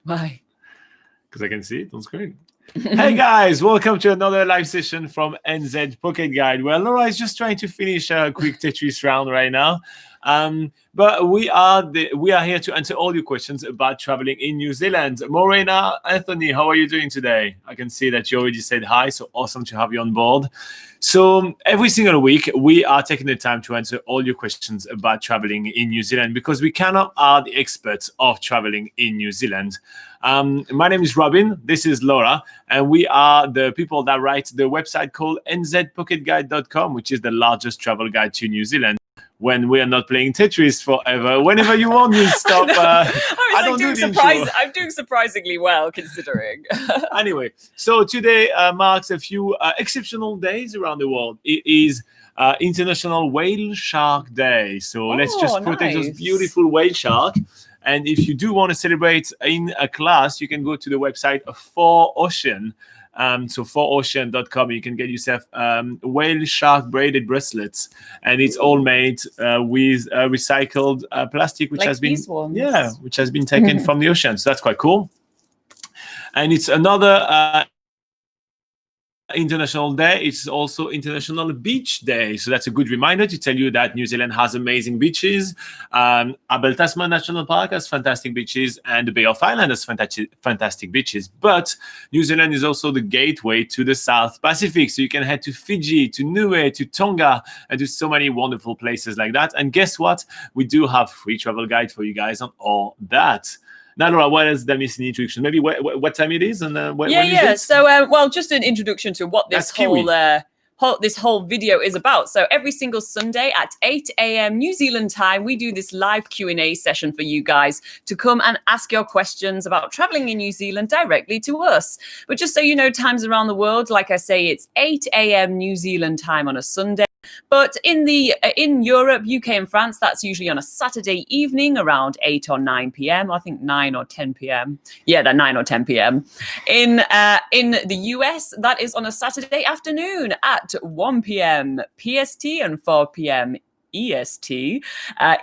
Why? Because I can see it on screen. Hey guys, welcome to another live session from NZ Pocket Guide. Well, Laura is just trying to finish a quick Tetris round right now. But we are here to answer all your questions about traveling in New Zealand. Morena, Anthony, how are you doing today? I can see that you already said hi, so awesome to have you on board. So every single week, we are taking the time to answer all your questions about traveling in New Zealand because we cannot are the experts of traveling in New Zealand. My name is Robin, this is Laura, and we are the people that write the website called nzpocketguide.com, which is the largest travel guide to New Zealand. When we are not playing Tetris forever, whenever you want, you stop. I'm doing surprisingly well considering. Anyway, so today marks a few exceptional days around the world. It is International Whale Shark Day. So let's just protect those beautiful whale sharks. And if you do want to celebrate in a class, you can go to the website 4Ocean. So 4ocean.com, you can get yourself whale shark braided bracelets, and it's all made with recycled plastic, which has been taken from the ocean. So that's quite cool. And it's another International Day. It's also International Beach Day. So that's a good reminder to tell you that New Zealand has amazing beaches. Abel Tasman National Park has fantastic beaches, and the Bay of Island has fantastic beaches. But New Zealand is also the gateway to the South Pacific. So you can head to Fiji, to Niue, to Tonga, and to so many wonderful places like that. And guess what? We do have free travel guide for you guys on all that. Now, Laura, what is the missing introduction? Maybe what time it is and when is it? So, just an introduction to what this whole video is about. So every single Sunday at 8 a.m. New Zealand time, we do this live Q&A session for you guys to come and ask your questions about traveling in New Zealand directly to us. But just so you know, times around the world, like I say, it's 8 a.m. New Zealand time on a Sunday. But in Europe, UK and France, that's usually on a Saturday evening around 8 or 9 p.m. I think 9 or 10 p.m. Yeah, they're 9 or 10 p.m. In the US, that is on a Saturday afternoon at 1 p.m. PST and 4 p.m. EST.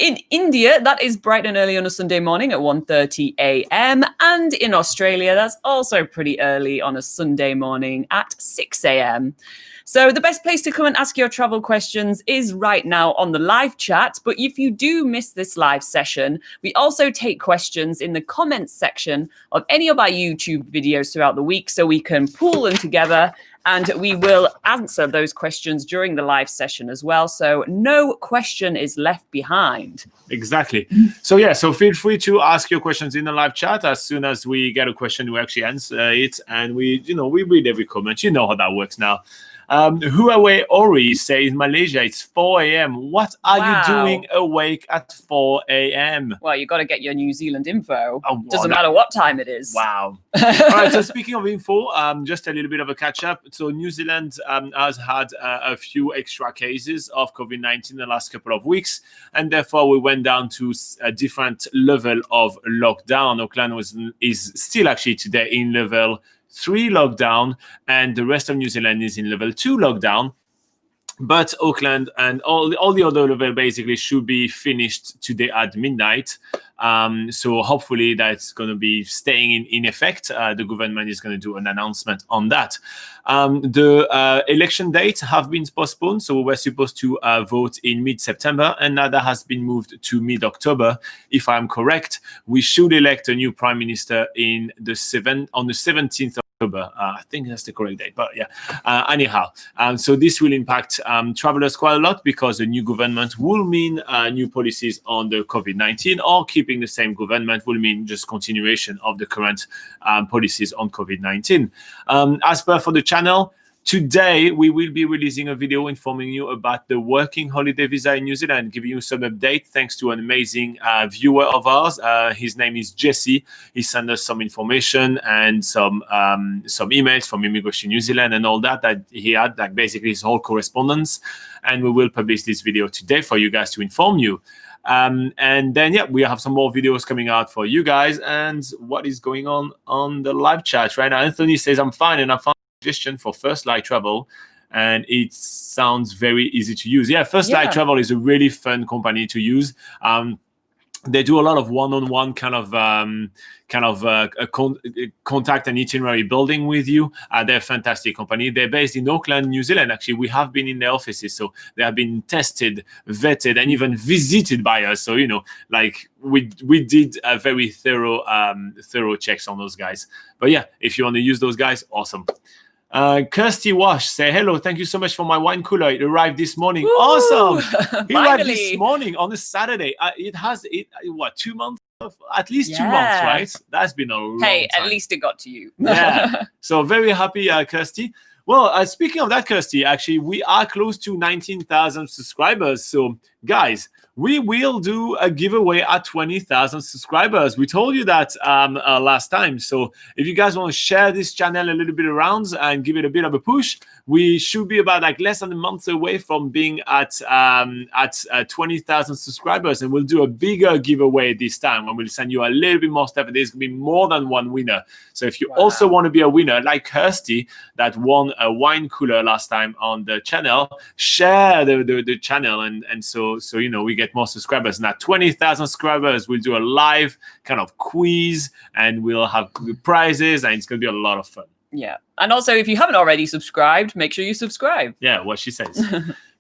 In India, that is bright and early on a Sunday morning at 1:30 a.m. And in Australia, that's also pretty early on a Sunday morning at 6 a.m. So the best place to come and ask your travel questions is right now on the live chat. But if you do miss this live session, we also take questions in the comments section of any of our YouTube videos throughout the week, so we can pool them together and we will answer those questions during the live session as well. So no question is left behind. Exactly. So feel free to ask your questions in the live chat. As soon as we get a question, we actually answer it, and we read every comment. You know how that works now. Huawei Ori says Malaysia, it's 4 a.m. What are you doing awake at 4 a.m.? Well, you got to get your New Zealand info. Doesn't matter what time it is. Wow. All right, so speaking of info, just a little bit of a catch up. So New Zealand has had a few extra cases of COVID-19 in the last couple of weeks, and therefore we went down to a different level of lockdown. Auckland is still actually today in level 3 lockdown, and the rest of New Zealand is in level 2 lockdown. But Auckland and all the other level basically should be finished today at midnight. So hopefully that's going to be staying in effect. The government is going to do an announcement on that. The election dates have been postponed. So we were supposed to vote in mid-September, and now that has been moved to mid-October. If I'm correct, we should elect a new prime minister on the 17th of October. I think that's the correct date, but yeah. Anyhow, so this will impact travelers quite a lot, because the new government will mean new policies on the COVID-19, or keeping the same government will mean just continuation of the current policies on COVID-19. As per for the channel, today, we will be releasing a video informing you about the working holiday visa in New Zealand, giving you some update thanks to an amazing viewer of ours. His name is Jesse. He sent us some information and some emails from Immigration New Zealand and all that he had, like basically his whole correspondence. And we will publish this video today for you guys to inform you. And then, we have some more videos coming out for you guys. And what is going on the live chat right now? Anthony says, I'm fine, and I found suggestion for First Light Travel, and it sounds very easy to use. First Light Travel is a really fun company to use. they do a lot of one-on-one kind of contact and itinerary building with you. They're a fantastic company. They're based in Auckland, New Zealand. Actually, we have been in their offices, so they have been tested, vetted, and even visited by us. So like we did a very thorough checks on those guys. But yeah, if you want to use those guys, awesome. Kirsty Wash say hello. Thank you so much for my wine cooler. It arrived this morning. Woo! Awesome. It arrived this morning on a Saturday. It has 2 months? At least 2 months, right? That's been a long time. At least it got to you. Yeah. So very happy, Kirsty. Well, speaking of that, Kirsty, actually, we are close to 19,000 subscribers. So, guys, we will do a giveaway at 20,000 subscribers. We told you that last time. So if you guys want to share this channel a little bit around and give it a bit of a push, we should be about like less than a month away from being at 20,000 subscribers. And we'll do a bigger giveaway this time, and we'll send you a little bit more stuff. And there's going to be more than one winner. So if you also want to be a winner, like Kirsty, that won a wine cooler last time on the channel, share the channel. And so we get more subscribers. And at 20,000 subscribers, we'll do a live kind of quiz, and we'll have prizes, and it's going to be a lot of fun. Yeah. And also, if you haven't already subscribed, make sure you subscribe. Yeah, what she says.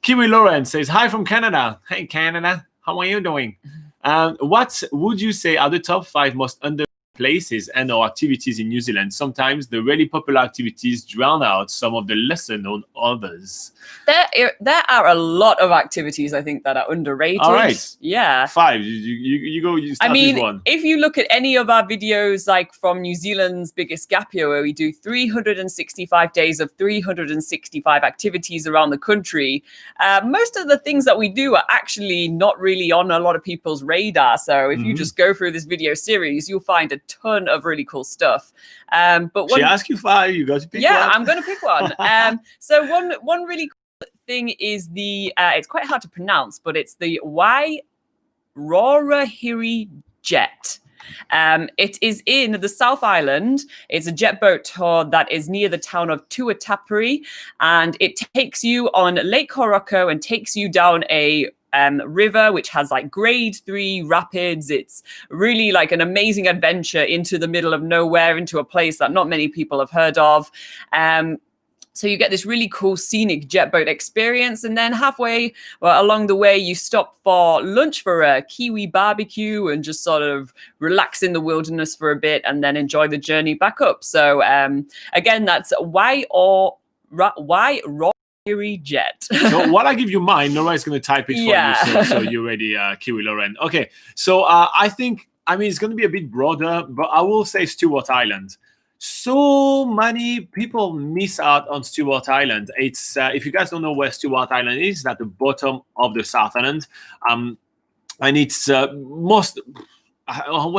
Kiwi Lauren says, hi from Canada. Hey, Canada. How are you doing? What would you say are the top 5 most underrated places and or activities in New Zealand? Sometimes the really popular activities drown out some of the lesser known others. There are a lot of activities, I think, that are underrated. All right. Yeah. 5. You go. You start with one. If you look at any of our videos, like from New Zealand's Biggest Gap Year, where we do 365 days of 365 activities around the country, most of the things that we do are actually not really on a lot of people's radar. So if you just go through this video series, you'll find a ton of really cool stuff. But she asked you 5, you got to pick one. Yeah, I'm going to pick one. So one really cool thing is the it's quite hard to pronounce, but it's the Wairorahiri jet. It is in the South Island. It's a jet boat tour that is near the town of Tuatapere, and it takes you on Lake Horoko and takes you down a river which has like grade 3 rapids. It's really like an amazing adventure into the middle of nowhere, into a place that not many people have heard of. So you get this really cool scenic jet boat experience, and then halfway along the way, you stop for lunch for a Kiwi barbecue and just sort of relax in the wilderness for a bit, and then enjoy the journey back up. So again, that's Wairorahiri jet. So while I give you mine, Nora is going to type it for you, so you're ready, Kiwi Lauren. Okay, so I think, it's going to be a bit broader, but I will say Stewart Island. So many people miss out on Stewart Island. It's if you guys don't know where Stewart Island is, at the bottom of the South Island, and it's what's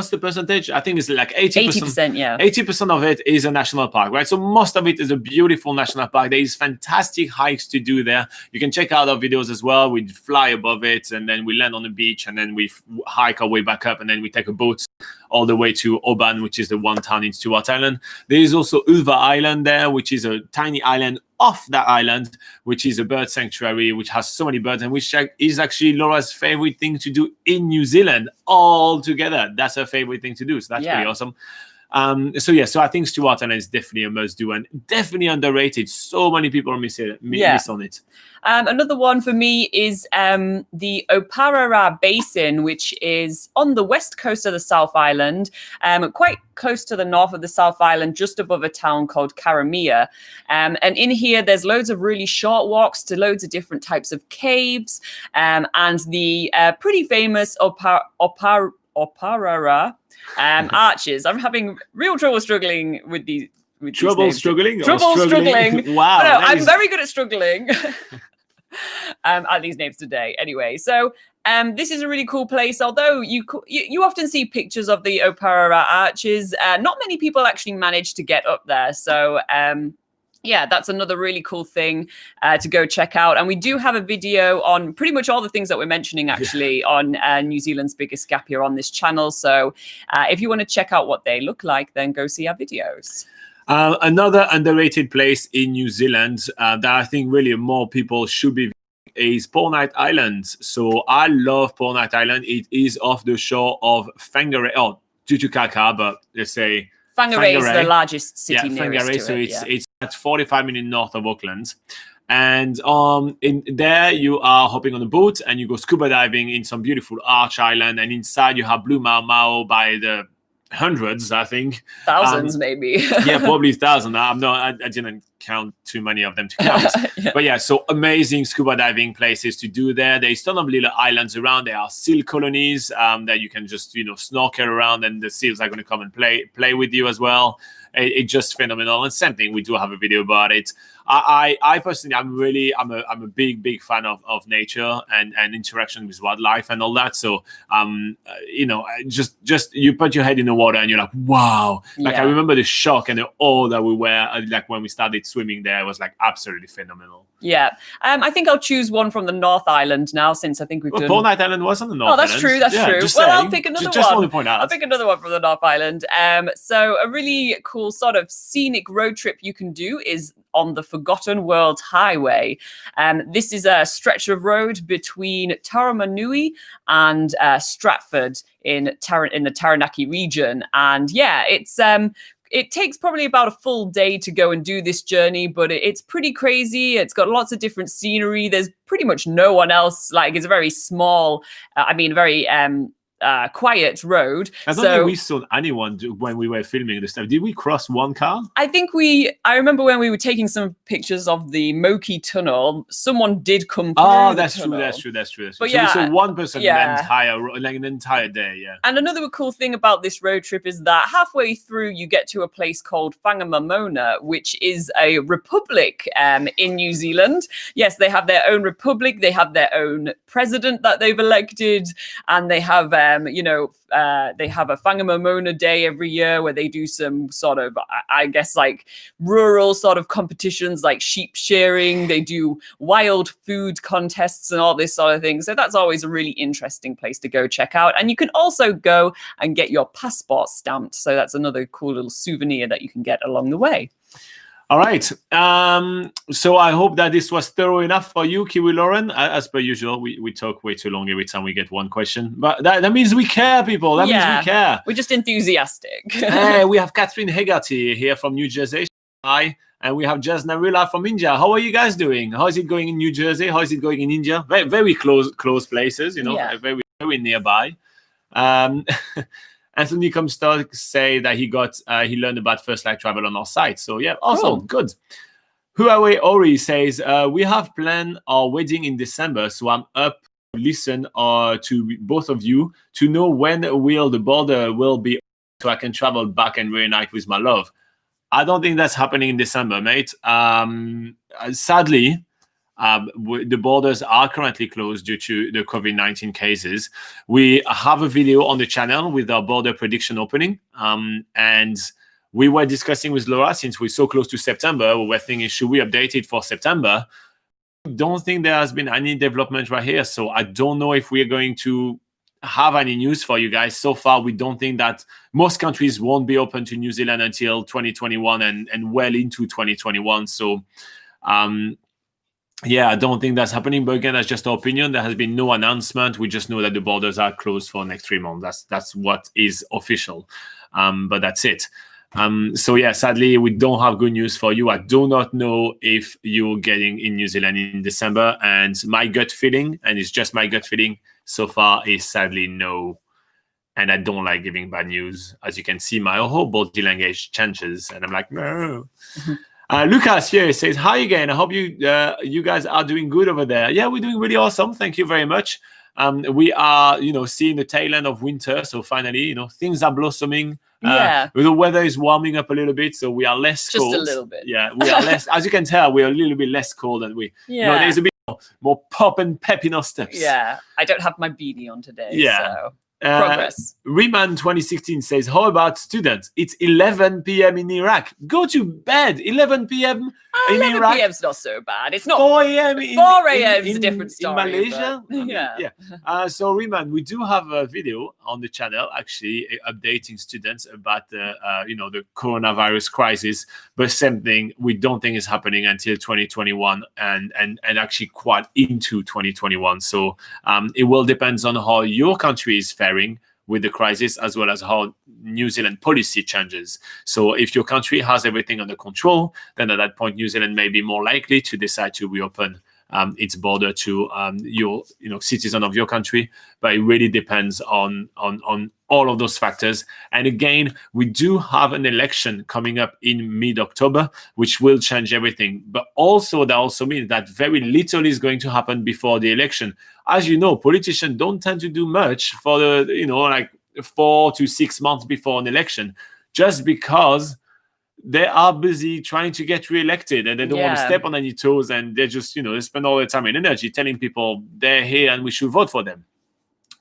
the percentage? I think it's like 80%. 80%, yeah. 80% of it is a national park, right? So most of it is a beautiful national park. There is fantastic hikes to do there. You can check out our videos as well. We fly above it, and then we land on the beach, and then we hike our way back up, and then we take a boat all the way to Oban, which is the one town in Stewart Island. There is also Ulva Island there, which is a tiny island off that island, which is a bird sanctuary, which has so many birds, and which is actually Laura's favorite thing to do in New Zealand all together. That's her favorite thing to do. So that's pretty awesome. So I think Stewart Island is definitely a must-do and definitely underrated. So many people miss on it. Another one for me is the Oparara Basin, which is on the west coast of the South Island, quite close to the north of the South Island, just above a town called Karamea. And in here, there's loads of really short walks to loads of different types of caves, and the pretty famous Oparara arches. I'm having real trouble struggling with these. Trouble struggling? Wow. No, I'm very good at struggling. At these names today. Anyway, so this is a really cool place. Although you often see pictures of the Oparara arches, not many people actually manage to get up there. So that's another really cool thing to go check out. And we do have a video on pretty much all the things that we're mentioning actually on New Zealand's Biggest Gap Year on this channel. So if you want to check out what they look like, then go see our videos. Another underrated place in New Zealand that I think really more people should be is Portnight Island. So I love Portnight Island. It is off the shore of Whangarei, Tutukaka, but let's say Whangarei is the largest city nearest to so it. It's at 45 minutes north of Auckland. And in there, you are hopping on a boat and you go scuba diving in some beautiful Arch Island. And inside, you have Blue Mau Mau by the hundreds, I think. Thousands, maybe. Yeah, probably 1,000. I didn't count too many of them to count. But yeah, so amazing scuba diving places to do there. There's ton of little islands around. There are seal colonies that you can just, snorkel around, and the seals are going to come and play with you as well. It's just phenomenal. And same thing, we do have a video about it. I personally, I'm a big fan of nature and interaction with wildlife and all that. So, just you put your head in the water and you're like, wow. Like I remember the shock and the awe that we were like when we started swimming there. It was like absolutely phenomenal. Yeah. I think I'll choose one from the North Island now, since I think we've done... Portnight Island was on the North Island. That's true. That's true. Well, I'll pick another one. Want to point out. I'll pick another one from the North Island. So a really cool sort of scenic road trip you can do is on the Forgotten World Highway. This is a stretch of road between Taramanui and Stratford in the Taranaki region. And yeah, it takes probably about a full day to go and do this journey, but it's pretty crazy. It's got lots of different scenery. There's pretty much no one else. Like, it's a very small, very quiet road. I don't think we saw anyone when we were filming this stuff. Did we cross one car? I remember when we were taking some pictures of the Moki Tunnel, someone did come through. Oh, that's true. But so we saw one person the entire day, yeah. And another cool thing about this road trip is that halfway through you get to a place called Whangamamona, which is a republic in New Zealand. Yes, they have their own republic. They have their own president that they've elected, and they have they have a Whangamamona Day every year where they do some sort of, I guess, like rural sort of competitions like sheep shearing. They do wild food contests and all this sort of thing. So that's always a really interesting place to go check out. And you can also go and get your passport stamped. So that's another cool little souvenir that you can get along the way. All right. So I hope that this was thorough enough for you, Kiwi Lauren. As per usual, we talk way too long every time we get one question. But that means we care, people. That means we care. We're just enthusiastic. Hey, we have Catherine Hegarty here from New Jersey. Hi. And we have Jaz Narila from India. How are you guys doing? How is it going in New Jersey? How is it going in India? Very, very close places, very, very nearby. Anthony Comstock say that he learned about First Light Travel on our site. So yeah, awesome, good. Huawei Ori says we have planned our wedding in December, so I'm up to listen to both of you to know when the border will be, so I can travel back and reunite with my love. I don't think that's happening in December, mate. Sadly. The borders are currently closed due to the COVID-19 cases. We have a video on the channel with our border prediction opening. And we were discussing with Laura, since we're so close to September, we were thinking, should we update it for September? Don't think there has been any development right here. So I don't know if we're going to have any news for you guys. So far, we don't think that most countries won't be open to New Zealand until 2021 and well into 2021. So, yeah, I don't think that's happening. But again, that's just our opinion. There has been no announcement. We just know that the borders are closed for the next 3 months. That's what is official. But that's it. So yeah, sadly, we don't have good news for you. I do not know if you're getting in New Zealand in December. And my gut feeling, and it's just my gut feeling so far, is sadly no. And I don't like giving bad news. As you can see, my whole body language changes. And I'm like, no. Lucas here says, hi again. I hope you guys are doing good over there. Yeah, we're doing really awesome. Thank you very much. We are, seeing the tail end of winter. So finally, things are blossoming. The weather is warming up a little bit, so we are less cold. Just a little bit. Yeah, we are less, as you can tell, we are a little bit less cold than we. Yeah. There's a bit more pop and pep in our steps. Yeah, I don't have my beanie on today. Yeah. So. Progress. Riemann 2016 says, how about students? It's 11 p.m. in Iraq. Go to bed. 11 p.m. in 11 Iraq. p.m.'s not so bad. It's not 4 a.m. 4 a.m. is a different story. In Malaysia. But, yeah. So Riemann, we do have a video on the channel actually updating students about the the coronavirus crisis. But same thing, we don't think is happening until 2021 and actually quite into 2021. So it will depend on how your country is faring with the crisis, as well as how New Zealand policy changes. So if your country has everything under control, then at that point, New Zealand may be more likely to decide to reopen its border to your citizen of your country. But it really depends on all of those factors. And again, we do have an election coming up in mid-October, which will change everything. But also, that also means that very little is going to happen before the election. As you know, politicians don't tend to do much for the 4 to 6 months before an election, just because they are busy trying to get re-elected and they don't want to step on any toes, and they just they spend all their time and energy telling people they're here and we should vote for them.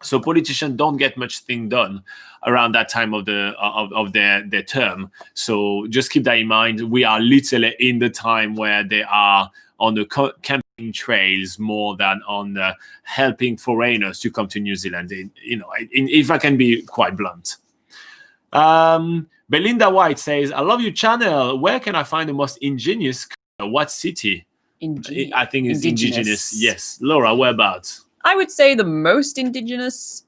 So politicians don't get much thing done around that time of their term. So just keep that in mind. We are literally in the time where they are on the campaign trails more than on helping foreigners to come to New Zealand. If I can be quite blunt. Belinda White says, I love your channel. Where can I find the most ingenious? What city? I think it's Indigenous. Yes. Laura, whereabouts? I would say the most Indigenous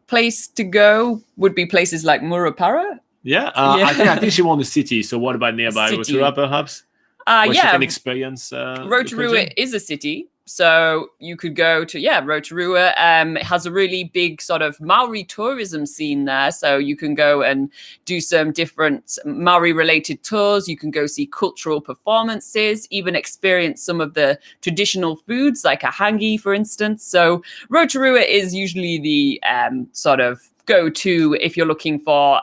place to go would be places like Murupara. Yeah. I think she won the city. So what about nearby Rotorua, perhaps? Where she can experience Rotorua is a city. So you could go to, Rotorua. It has a really big sort of Maori tourism scene there. So you can go and do some different Maori-related tours. You can go see cultural performances, even experience some of the traditional foods like a hangi, for instance. So Rotorua is usually the sort of go-to if you're looking for,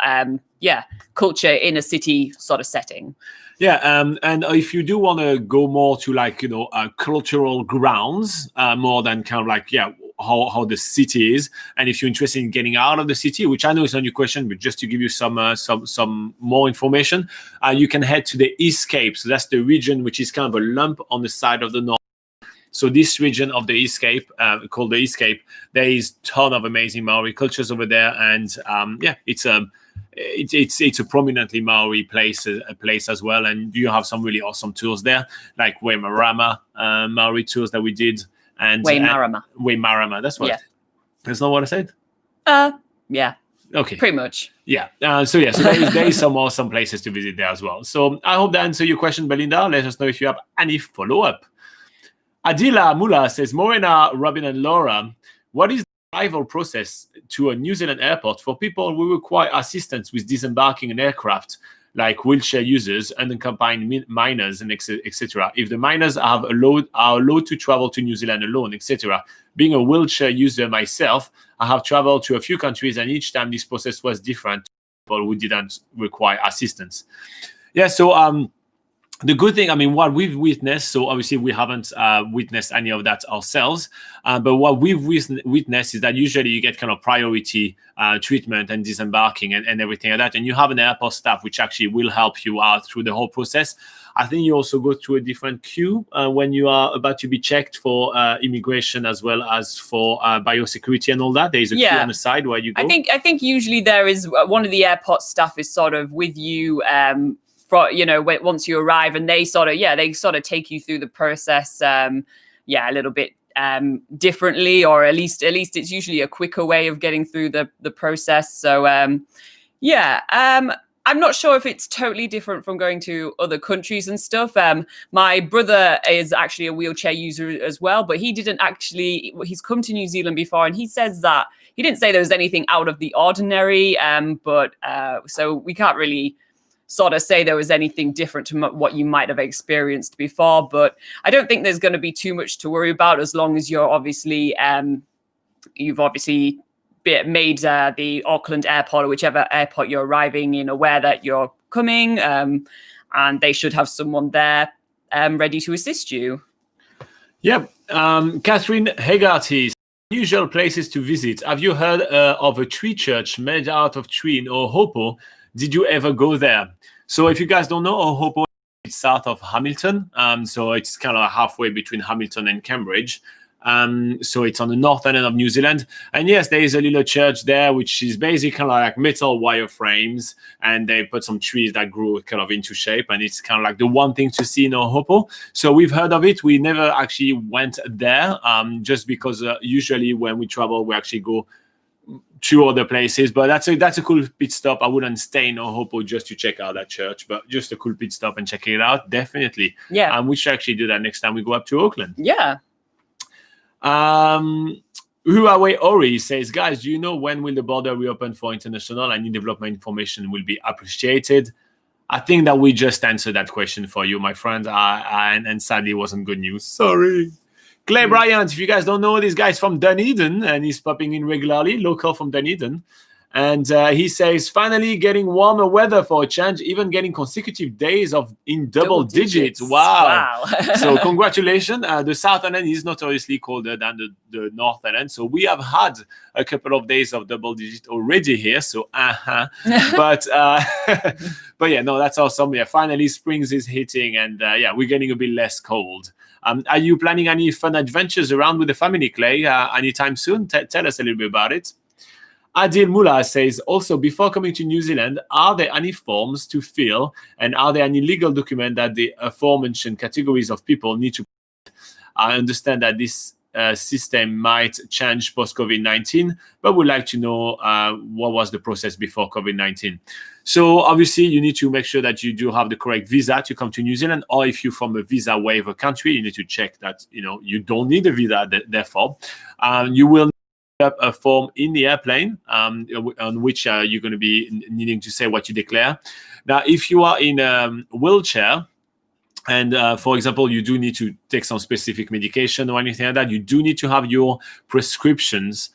culture in a city sort of setting. Yeah, and if you do want to go more to cultural grounds, more than kind of how the city is, and if you're interested in getting out of the city, which I know is not your question, but just to give you some more information, you can head to the East Cape. So that's the region which is kind of a lump on the side of the north. So this region of the East Cape, called the East Cape, there is a ton of amazing Maori cultures over there, and it's a prominently Maori place as well, and you have some really awesome tours there, like Waimarama Maori tours that we did, and Waimarama. That's what. Yeah. That's not what I said. Yeah. Okay. Pretty much. Yeah. So there is some awesome places to visit there as well. So I hope that answers your question, Belinda. Let us know if you have any follow-up. Adila Mula says, Morena, Robin, and Laura, what is the arrival process to a New Zealand airport for people who require assistance with disembarking an aircraft, like wheelchair users, unaccompanied minors, and etc.? If the minors are allowed to travel to New Zealand alone, etc. Being a wheelchair user myself, I have traveled to a few countries, and each time this process was different for people who didn't require assistance. Yeah, so the good thing, what we've witnessed, so obviously we haven't witnessed any of that ourselves, but what we've witnessed is that usually you get kind of priority treatment and disembarking and everything like that, and you have an airport staff which actually will help you out through the whole process. I think you also go through a different queue when you are about to be checked for immigration, as well as for biosecurity and all that. There is a queue on the side where you go. I think usually there is one of the airport staff is sort of with you once you arrive, and they sort of take you through the process a little bit differently, or at least it's usually a quicker way of getting through the process. So I'm not sure if it's totally different from going to other countries and stuff. My brother is actually a wheelchair user as well, but he's come to New Zealand before, and he says that he didn't say there was anything out of the ordinary, but so we can't really sort of say there was anything different to what you might have experienced before. But I don't think there's going to be too much to worry about, as long as you're obviously you've obviously made the Auckland airport or whichever airport you're arriving in aware that you're coming, and they should have someone there ready to assist you. Yep. Catherine Hegarty, Usual places to visit. Have you heard of a tree church made out of tree in Ohopo? Did you ever go there? So if you guys don't know, Ohopo is south of Hamilton. So it's kind of halfway between Hamilton and Cambridge. So it's on the northern end of New Zealand. And yes, there is a little church there, which is basically kind of like metal wire frames. And they put some trees that grew kind of into shape. And it's kind of like the one thing to see in Ohopo. So we've heard of it. We never actually went there, just because usually when we travel, we actually go to other places. But that's a cool pit stop. I wouldn't stay in Ohopo just to check out that church, but just a cool pit stop and checking it out. Definitely. Yeah. We should actually do that next time we go up to Auckland. Yeah. Huawei Ori says, guys, do you know when will the border reopen for international? Any development information will be appreciated. I think that we just answered that question for you, my friend, and sadly it wasn't good news. Sorry. Clay Bryant, if you guys don't know, this guy's from Dunedin and he's popping in regularly, local from Dunedin. And he says, finally getting warmer weather for a change, even getting consecutive days in double digits. Wow. So congratulations. The southern end is notoriously colder than the northern end. So we have had a couple of days of double digit already here. So, but yeah, no, that's awesome. Yeah, finally springs is hitting and yeah, we're getting a bit less cold. Are you planning any fun adventures around with the family, Clay, anytime soon? Tell us a little bit about it. Adil Mullah says, also, before coming to New Zealand, are there any forms to fill and are there any legal documents that the aforementioned categories of people need to? I understand that this system might change post-COVID-19, but would like to know what was the process before COVID-19. So obviously, you need to make sure that you do have the correct visa to come to New Zealand, or if you're from a visa waiver country, you need to check that you don't need a visa. Therefore, you will up a form in the airplane on which you're going to be needing to say what you declare. Now, if you are in a wheelchair and, for example, you do need to take some specific medication or anything like that, you do need to have your prescriptions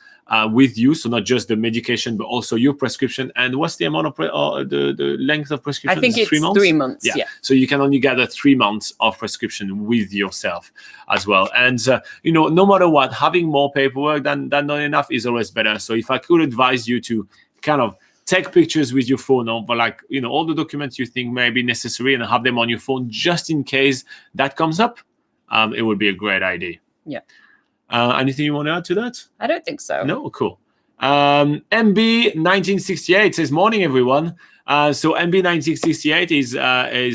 with you. So not just the medication, but also your prescription. And what's the amount of the length of prescription? I think it's 3 months. 3 months. Yeah. So you can only gather 3 months of prescription with yourself as well. And no matter what, having more paperwork than not enough is always better. So if I could advise you to kind of take pictures with your phone, or like all the documents you think may be necessary, and have them on your phone just in case that comes up, it would be a great idea. Yeah. Anything you want to add to that? I don't think so. No? Cool. MB1968 says, morning, everyone. So MB1968 is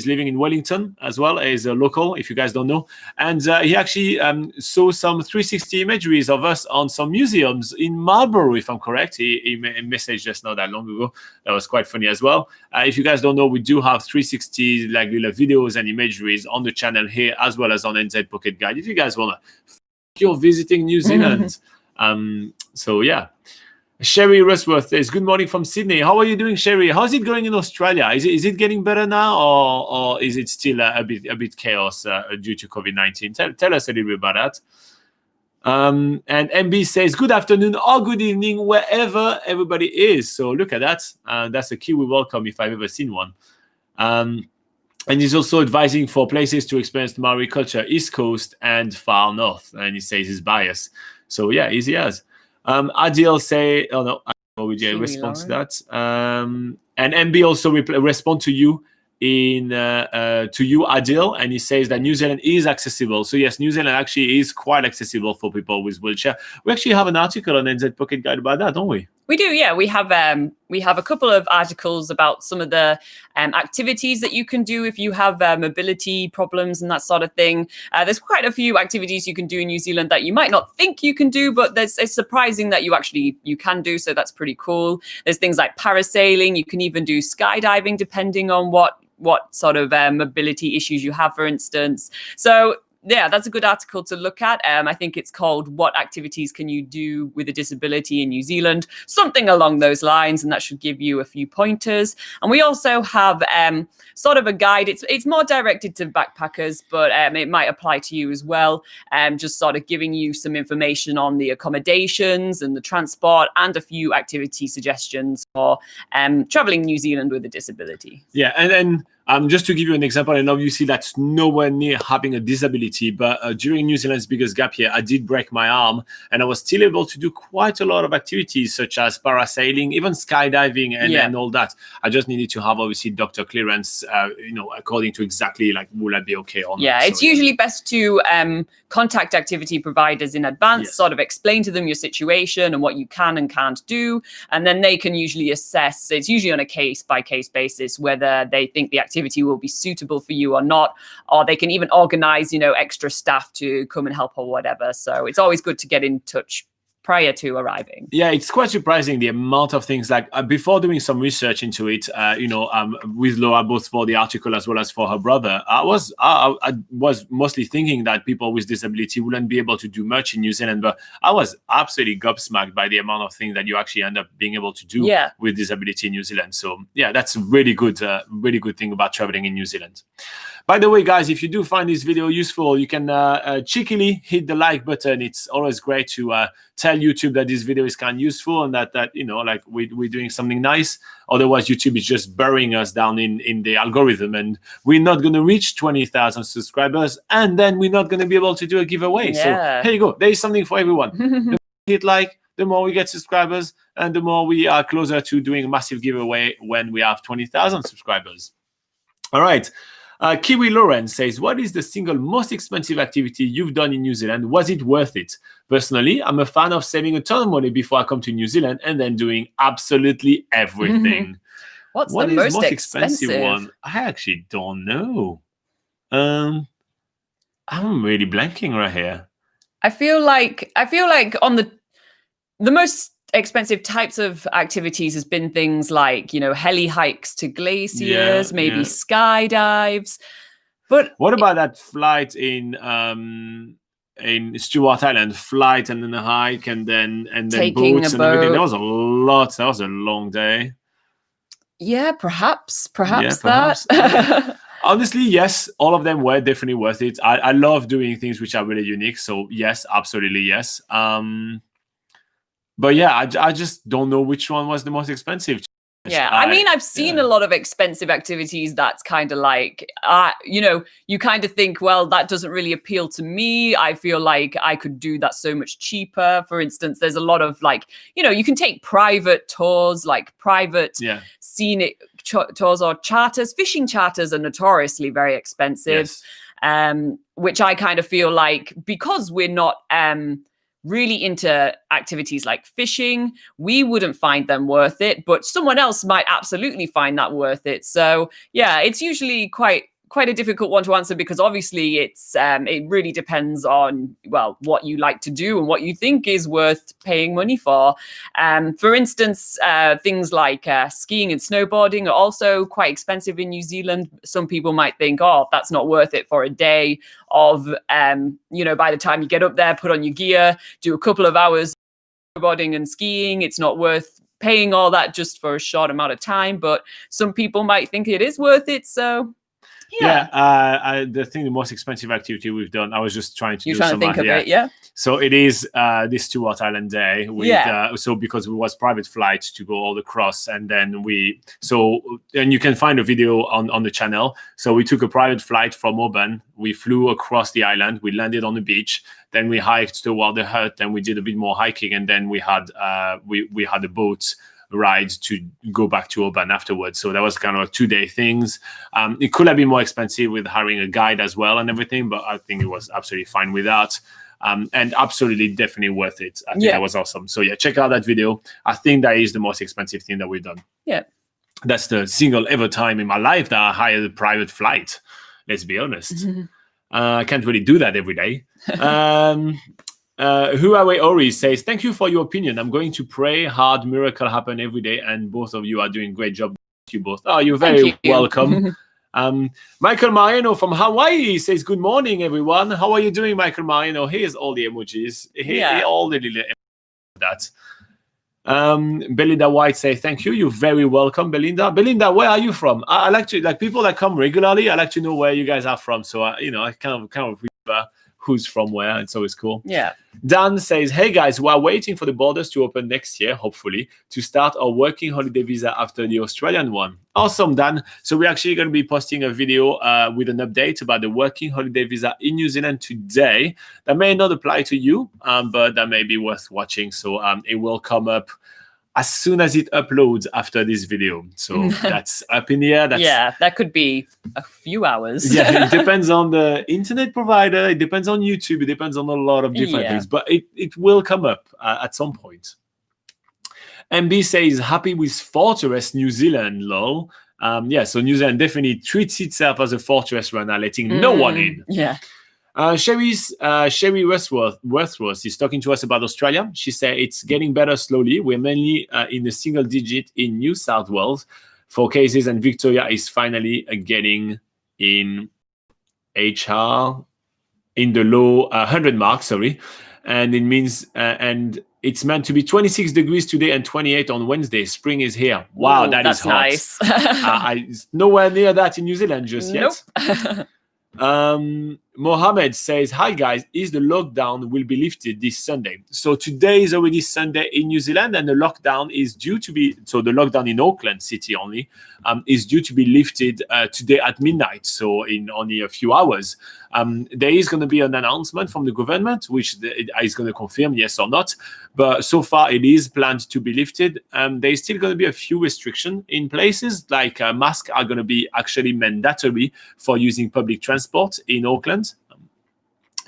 living in Wellington as well, is a local, if you guys don't know. And he actually saw some 360 imageries of us on some museums in Marlborough, if I'm correct. He messaged us not that long ago. That was quite funny as well. If you guys don't know, we do have 360 like little videos and imageries on the channel here, as well as on NZ Pocket Guide. If you guys want to you're visiting New Zealand. So yeah. Sherry Rusworth says, good morning from Sydney. How are you doing, Sherry? How's it going in Australia? Is it getting better now, or is it still a bit chaos due to COVID-19? Tell us a little bit about that. And MB says, good afternoon or good evening, wherever everybody is. So look at that. That's a Kiwi welcome if I've ever seen one. And he's also advising for places to experience the Maori culture, East Coast and far north. And he says he's biased. So yeah, easy as. Adil say, oh no, I don't know, we did respond to that. And MB also respond to you Adil, and he says that New Zealand is accessible. So yes, New Zealand actually is quite accessible for people with wheelchair. We actually have an article on NZ Pocket Guide about that, don't we? We do, yeah. We have a couple of articles about some of the activities that you can do if you have mobility problems and that sort of thing. There's quite a few activities you can do in New Zealand that you might not think you can do, but it's surprising that you can do. So that's pretty cool. There's things like parasailing. You can even do skydiving, depending on what sort of mobility issues you have, for instance. So yeah, that's a good article to look at. I think it's called What Activities Can You Do with a Disability in New Zealand? Something along those lines, and that should give you a few pointers. And we also have sort of a guide. It's more directed to backpackers, but it might apply to you as well. Just sort of giving you some information on the accommodations and the transport and a few activity suggestions for traveling New Zealand with a disability. Yeah, and then Just to give you an example, and obviously that's nowhere near having a disability, but during New Zealand's biggest gap year, I did break my arm, and I was still able to do quite a lot of activities such as parasailing, even skydiving, and all that. I just needed to have obviously doctor clearance, according to exactly like will I be okay or not. Yeah, it's usually best to contact activity providers in advance, sort of explain to them your situation and what you can and can't do, and then they can usually assess. It's usually on a case-by-case basis whether they think the activity will be suitable for you or not, or they can even organize, extra staff to come and help or whatever. So it's always good to get in touch prior to arriving. Yeah, it's quite surprising the amount of things. Like before doing some research into it, with Laura, both for the article as well as for her brother, I was mostly thinking that people with disability wouldn't be able to do much in New Zealand, but I was absolutely gobsmacked by the amount of things that you actually end up being able to do with disability in New Zealand. So yeah, that's a really good thing about traveling in New Zealand. By the way, guys, if you do find this video useful, you can cheekily hit the like button. It's always great to tell YouTube that this video is kind of useful and that like we're doing something nice. Otherwise, YouTube is just burying us down in the algorithm, and we're not going to reach 20,000 subscribers, and then we're not going to be able to do a giveaway. So here you go. There is something for everyone. The more we hit like, the more we get subscribers, and the more we are closer to doing a massive giveaway when we have 20,000 subscribers. All right. Kiwi Lauren says, what is the single most expensive activity you've done in New Zealand? Was it worth it? Personally, I'm a fan of saving a ton of money before I come to New Zealand and then doing absolutely everything. What is the most expensive one? I actually don't know. I'm really blanking right here. I feel like on the most expensive types of activities has been things like, heli hikes to glaciers, maybe skydives. But what about that flight in Stewart Island? Flight and then a hike and then boats and everything. That was a lot. That was a long day. Yeah, perhaps that. Honestly, yes, all of them were definitely worth it. I love doing things which are really unique. So yes, absolutely yes. But yeah, I just don't know which one was the most expensive. Yeah, I mean, I've seen a lot of expensive activities that's kind of like, you kind of think, well, that doesn't really appeal to me. I feel like I could do that so much cheaper. For instance, there's a lot of like, you can take private tours, like private scenic tours or charters. Fishing charters are notoriously very expensive, which I kind of feel like because we're not really into activities like fishing, we wouldn't find them worth it, but someone else might absolutely find that worth it. So yeah, it's usually quite a difficult one to answer because obviously it really depends on what you like to do and what you think is worth paying money for. For instance, things like skiing and snowboarding are also quite expensive in New Zealand. Some people might think, oh, that's not worth it for a day of by the time you get up there, put on your gear, do a couple of hours snowboarding and skiing, it's not worth paying all that just for a short amount of time. But some people might think it is worth it. So I think the most expensive activity we've done, I was just trying to think of it. So it is this Stewart Island day so because it was private flight to go all across, and then and you can find a video on the channel. So we took a private flight from Auburn, we flew across the island, we landed on the beach, then we hiked toward the hut, and we did a bit more hiking, and then we had we had a boat ride to go back to Auburn afterwards. So that was kind of 2-day things. It could have been more expensive with hiring a guide as well and everything, but I think it was absolutely fine with that. And absolutely definitely worth it. I think that was awesome. So yeah, check out that video. I think that is the most expensive thing that we've done. Yeah. That's the single ever time in my life that I hired a private flight. Let's be honest. I can't really do that every day. Huawei Ori says, thank you for your opinion. I'm going to pray hard miracle happen every day, and both of you are doing great job. You both. Oh, you're very welcome. Michael Marino from Hawaii says, good morning, everyone. How are you doing, Michael Marino? Here's all the emojis. All the little emojis that. Belinda White says, thank you. You're very welcome, Belinda. Belinda, where are you from? I like to, like people that come regularly, I like to know where you guys are from. So, I kind of remember who's from where. It's always cool. Yeah. Dan says, hey guys, we are waiting for the borders to open next year, hopefully, to start our working holiday visa after the Australian one. Awesome, Dan. So we're actually going to be posting a video with an update about the working holiday visa in New Zealand today. That may not apply to you, but that may be worth watching. So it will come up as soon as it uploads after this video. So that's up in the air. Yeah, that could be a few hours. Yeah, it depends on the internet provider. It depends on YouTube. It depends on a lot of different things. But it will come up at some point. MB says, happy with Fortress New Zealand, lol. Yeah, so New Zealand definitely treats itself as a fortress right now, letting no one in. Yeah. Sherry Worthworth is talking to us about Australia. She said it's getting better slowly. We're mainly in the single digit in New South Wales for cases, and Victoria is finally getting in HR in the low 100 mark. Sorry, and it means and it's meant to be 26 degrees today and 28 on Wednesday. Spring is here. Wow, that's hot. Nice. It's nowhere near that in New Zealand just yet. Mohammed says, hi guys, is the lockdown will be lifted this Sunday? So today is already Sunday in New Zealand, and the lockdown is due to be, so the lockdown in Auckland City only is due to be lifted today at midnight, so in only a few hours. There is going to be an announcement from the government, which is going to confirm yes or not, but so far it is planned to be lifted. There is still going to be a few restrictions in places, like masks are going to be actually mandatory for using public transport in Auckland,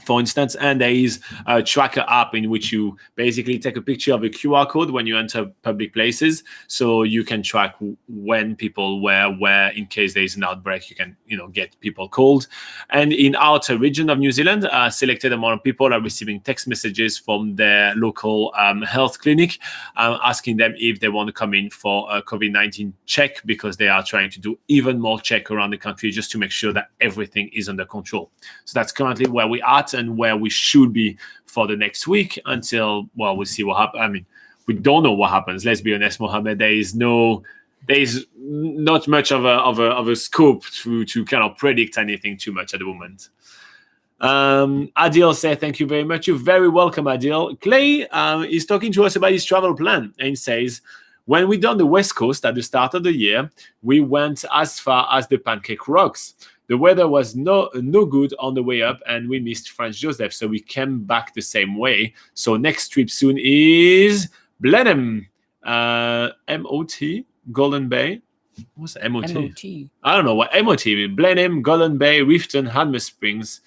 for instance, and there is a tracker app in which you basically take a picture of a QR code when you enter public places, so you can track when people where in case there is an outbreak, you can get people called. And in outer region of New Zealand, a selected amount of people are receiving text messages from their local health clinic asking them if they want to come in for a COVID-19 check, because they are trying to do even more check around the country just to make sure that everything is under control. So that's currently where we are and where we should be for the next week until, well, we'll see what happens. I mean, we don't know what happens. Let's be honest, Mohammed. There is not much of a scope to kind of predict anything too much at the moment. Adil said, thank you very much. You're very welcome, Adil. Clay is talking to us about his travel plan and says, when we done the West Coast at the start of the year, we went as far as the Pancake Rocks. The weather was no good on the way up, and we missed Franz Joseph, so we came back the same way. So next trip soon is Blenheim, MOT, Golden Bay. What's MOT? MOT. I don't know what MOT means. Blenheim, Golden Bay, Rifton, Hanmer Springs,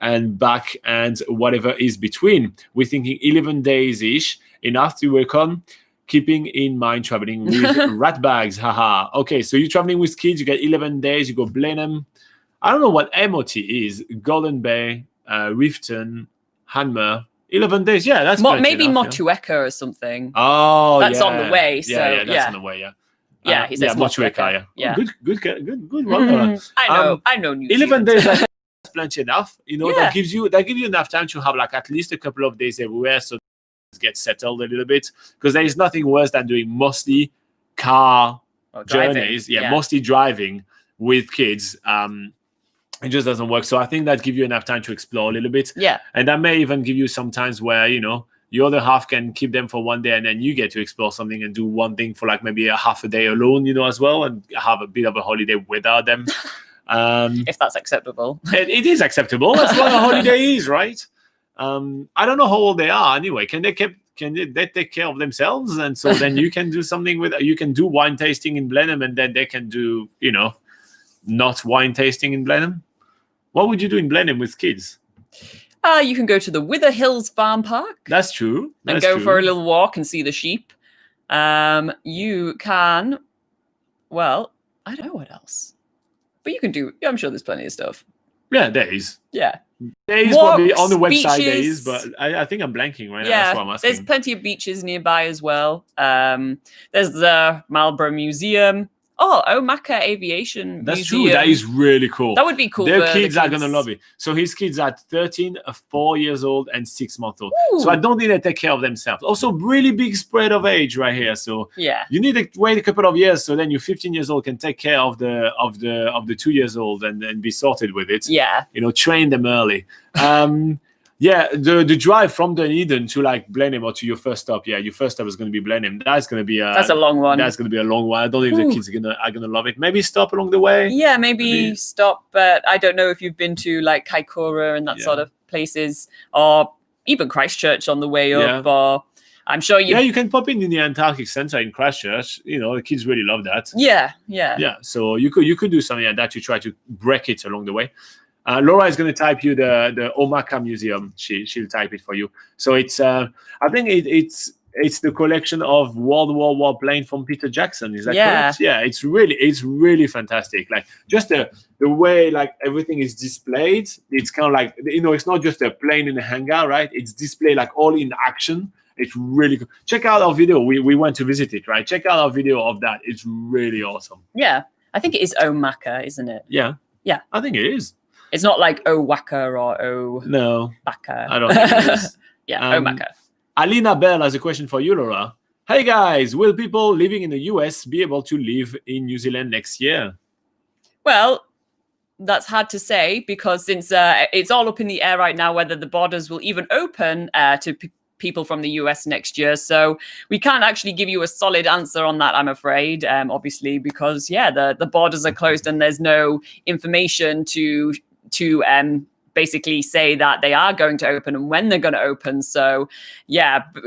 and back, and whatever is between. We're thinking 11 days-ish, enough to work on. Keeping in mind traveling with rat bags, haha. Okay, so you're traveling with kids, you get 11 days, you go Blenheim. I don't know what MOT is. Golden Bay, Rifton, Hanmer, 11 days. Yeah, that's maybe enough, Motueka or something. Oh, that's on the way. So that's on the way. Yeah, he says Motueka. Yeah. Good one. I know. New 11 days. That's plenty enough. Yeah. That gives you enough time to have like at least a couple of days everywhere, so get settled a little bit, because there is nothing worse than doing mostly car journeys. Mostly driving with kids. It just doesn't work. So I think that gives you enough time to explore a little bit. Yeah. And that may even give you some times where, your other half can keep them for one day, and then you get to explore something and do one thing for like maybe a half a day alone, as well, and have a bit of a holiday without them. If that's acceptable. It is acceptable. That's what a holiday is, right? I don't know how old they are anyway. Can they take care of themselves? And so then you can do something you can do wine tasting in Blenheim, and then they can do, not wine tasting in Blenheim. What would you do in Blenheim with kids? You can go to the Wither Hills Farm Park. That's true. And go for a little walk and see the sheep. You can, well, I don't know what else. But you can do, I'm sure there's plenty of stuff. Yeah, days. Yeah. Days probably on the website, beaches. Days, but I think I'm blanking right now. That's what I'm asking. There's plenty of beaches nearby as well. There's the Marlborough Museum. Oh, Omaka Aviation That's Museum. true. That is really cool. That would be cool. Their kids are going to love it. So his kids are 13, 4 years old, and 6 months old. Ooh. So I don't think they take care of themselves. Also, really big spread of age right here. So yeah, you need to wait a couple of years. So then you 15 years old can take care of the 2 years old and be sorted with it. Yeah. Train them early. Yeah, the drive from Dunedin to like Blenheim or to your first stop. Yeah, your first stop is going to be Blenheim. That's going to be that's a long one. That's going to be a long one. I don't know if the kids are gonna love it. Maybe stop along the way. Yeah, maybe stop. But I don't know if you've been to like Kaikoura and that sort of places, or even Christchurch on the way up. Or I'm sure you. Yeah, you can pop in the Antarctic Centre in Christchurch. The kids really love that. Yeah. So you could do something like that to try to break it along the way. Laura is going to type you the Omaka Museum. She'll type it for you. So it's I think it's the collection of World War I from Peter Jackson. Is that correct? Yeah, it's really fantastic. Like just the way like everything is displayed. It's kind of like it's not just a plane in a hangar, right? It's displayed like all in action. It's really good. Check out our video. We went to visit it, right? Check out our video of that. It's really awesome. Yeah, I think it is Omaka, isn't it? Yeah, I think it is. It's not like Owaka or No. Baka. I don't think it is. Yeah, Omaka. Alina Bell has a question for you, Laura. Hey guys, will people living in the US be able to live in New Zealand next year? Well, that's hard to say because since it's all up in the air right now whether the borders will even open to people from the US next year. So we can't actually give you a solid answer on that, I'm afraid, obviously, because, the borders are closed and there's no information to basically say that they are going to open and when they're going to open. So,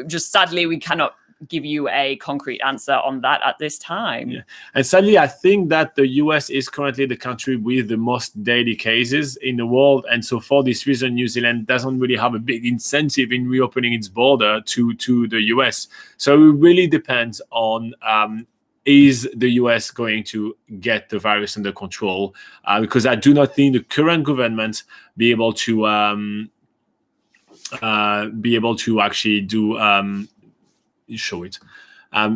just sadly, we cannot give you a concrete answer on that at this time. Yeah. And sadly, I think that the US is currently the country with the most daily cases in the world. And so for this reason, New Zealand doesn't really have a big incentive in reopening its border to the US. So it really depends on is the US going to get the virus under control? Because I do not think the current government be able to actually do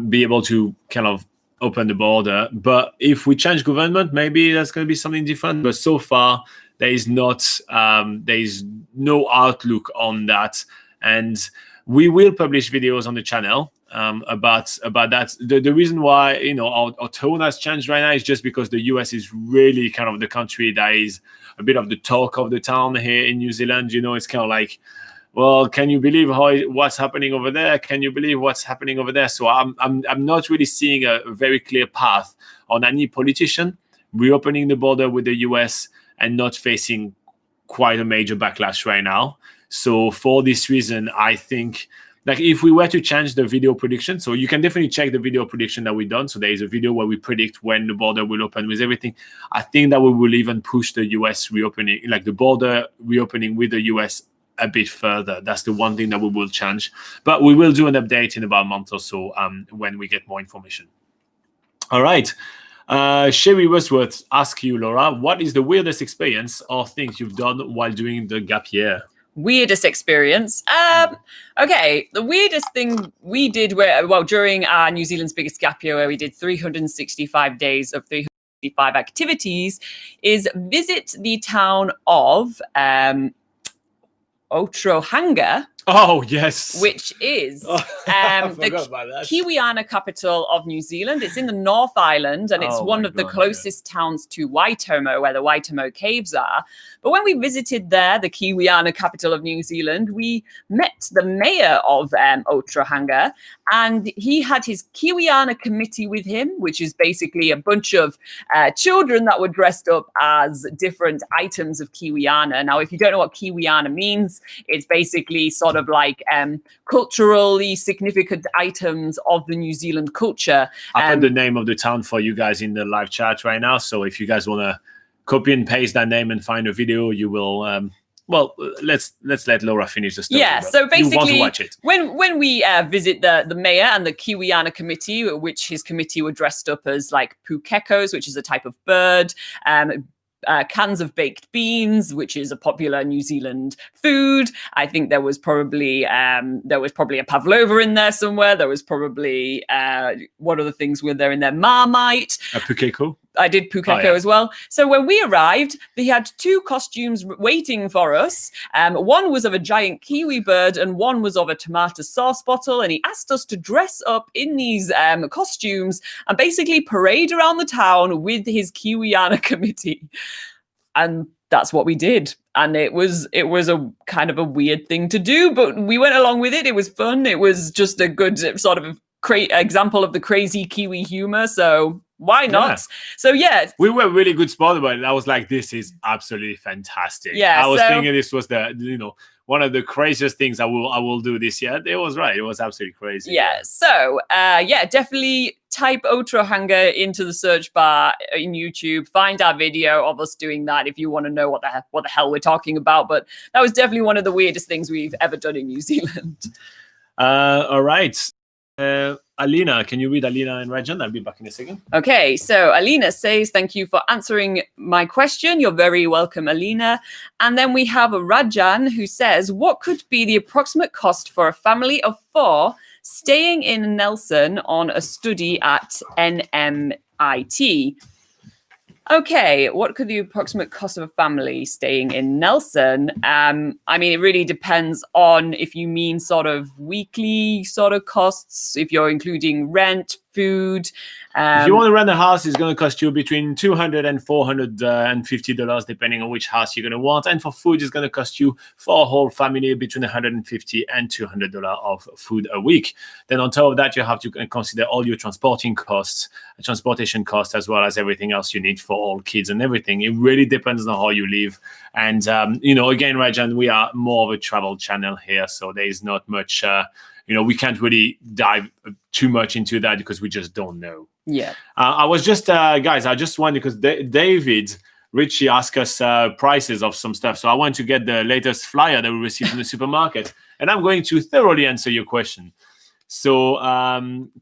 be able to kind of open the border. But if we change government, maybe that's going to be something different. But so far, there is no outlook on that, and we will publish videos on the channel about that. The reason why our tone has changed right now is just because the US is really kind of the country that is a bit of the talk of the town here in New Zealand. It's kind of like, well, can you believe what's happening over there? Can you believe what's happening over there? So I'm not really seeing a very clear path on any politician reopening the border with the US and not facing quite a major backlash right now. So for this reason, I think like if we were to change the video prediction, so you can definitely check the video prediction that we've done. So there is a video where we predict when the border will open with everything. I think that we will even push the US reopening, like the border reopening with the US a bit further. That's the one thing that we will change. But we will do an update in about a month or so when we get more information. All right. Sherry Westworth asks you, Laura, what is the weirdest experience or things you've done while doing the gap year? Weirdest experience. Okay, the weirdest thing we did during our New Zealand's biggest gap year, where we did 365 days of 365 activities, is visit the town of Otorohanga. Oh, yes. Which is the Kiwiana capital of New Zealand. It's in the North Island, and it's one of the closest towns to Waitomo, where the Waitomo caves are. But when we visited there, the Kiwiana capital of New Zealand, we met the mayor of Otorohanga, and he had his Kiwiana committee with him, which is basically a bunch of children that were dressed up as different items of Kiwiana. Now, if you don't know what Kiwiana means, it's basically sort of like culturally significant items of the New Zealand culture. I put the name of the town for you guys in the live chat right now. So if you guys want to copy and paste that name and find a video, you will. Well, let's let Laura finish the story. Yeah, so basically, you want to watch it. when we visit the mayor and the Kiwiana committee, which his committee were dressed up as like pukekos, which is a type of bird, cans of baked beans, which is a popular New Zealand food. I think there was probably a pavlova in there somewhere. There was probably what other things were there in there? Marmite. A pukeko. I did pukeko as well. So when we arrived, they had 2 costumes waiting for us. One was of a giant kiwi bird and one was of a tomato sauce bottle. And he asked us to dress up in these costumes and basically parade around the town with his Kiwiana committee. And that's what we did. And it was a kind of a weird thing to do, but we went along with it. It was fun. It was just a good sort of example of the crazy Kiwi humor. So why not? Yeah. So yeah, we were really good spot about it. I was like, this is absolutely fantastic. Yeah, I was thinking this was one of the craziest things I will do this year. It was right. It was absolutely crazy. Yeah. So definitely type Otrohanga into the search bar in YouTube. Find our video of us doing that if you want to know what the hell we're talking about. But that was definitely one of the weirdest things we've ever done in New Zealand. All right. Alina, can you read Alina and Rajan? I'll be back in a second. Okay, so Alina says, thank you for answering my question. You're very welcome, Alina. And then we have Rajan who says, what could be the approximate cost for a family of 4 staying in Nelson on a study at NMIT? Okay, what could the approximate cost of a family staying in Nelson? I mean, it really depends on if you mean sort of weekly sort of costs, if you're including rent, food. If you want to rent a house, it's going to cost you between $200 and $450, depending on which house you're going to want. And for food, it's going to cost you for a whole family between $150 and $200 of food a week. Then on top of that, you have to consider all your transportation costs, as well as everything else you need for all kids and everything. It really depends on how you live. And, again, Rajan, we are more of a travel channel here, so there is not much... we can't really dive too much into that because we just don't know. Yeah. I was just, guys, I just wanted, because David Ritchie asked us prices of some stuff. So I want to get the latest flyer that we received from the supermarket. And I'm going to thoroughly answer your question. So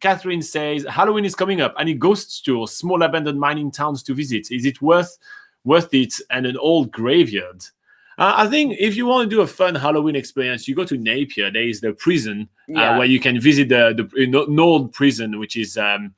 Catherine says, Halloween is coming up. Any ghost tours, small abandoned mining towns to visit? Is it worth it? And an old graveyard? I think if you want to do a fun Halloween experience, you go to Napier. There is the prison where you can visit the old prison, which is kind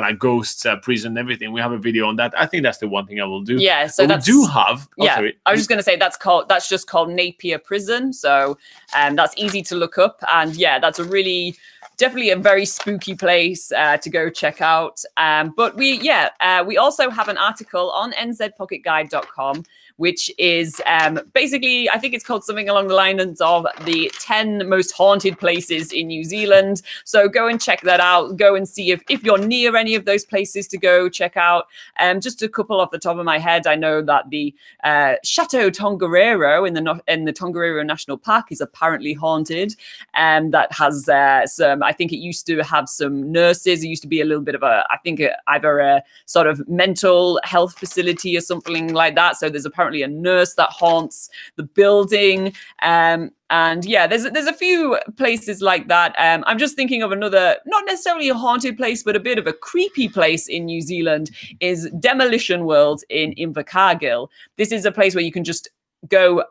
of ghost prison and everything. We have a video on that. I think that's the one thing I will do. Yeah, so we do have. I was just going to say that's just called Napier Prison. So that's easy to look up, and that's definitely a very spooky place to go check out. But we also have an article on nzpocketguide.com, which is basically, I think it's called something along the lines of the 10 most haunted places in New Zealand. So go and check that out. Go and see if you're near any of those places to go check out. Just a couple off the top of my head, I know that the Chateau Tongariro in the Tongariro National Park is apparently haunted. That has some, I think it used to have some nurses. It used to be a little bit of either a sort of mental health facility or something like that. So there's apparently a nurse that haunts the building. There's a few places like that. I'm just thinking of another, not necessarily a haunted place, but a bit of a creepy place in New Zealand is Demolition World in Invercargill. This is a place where you can just go.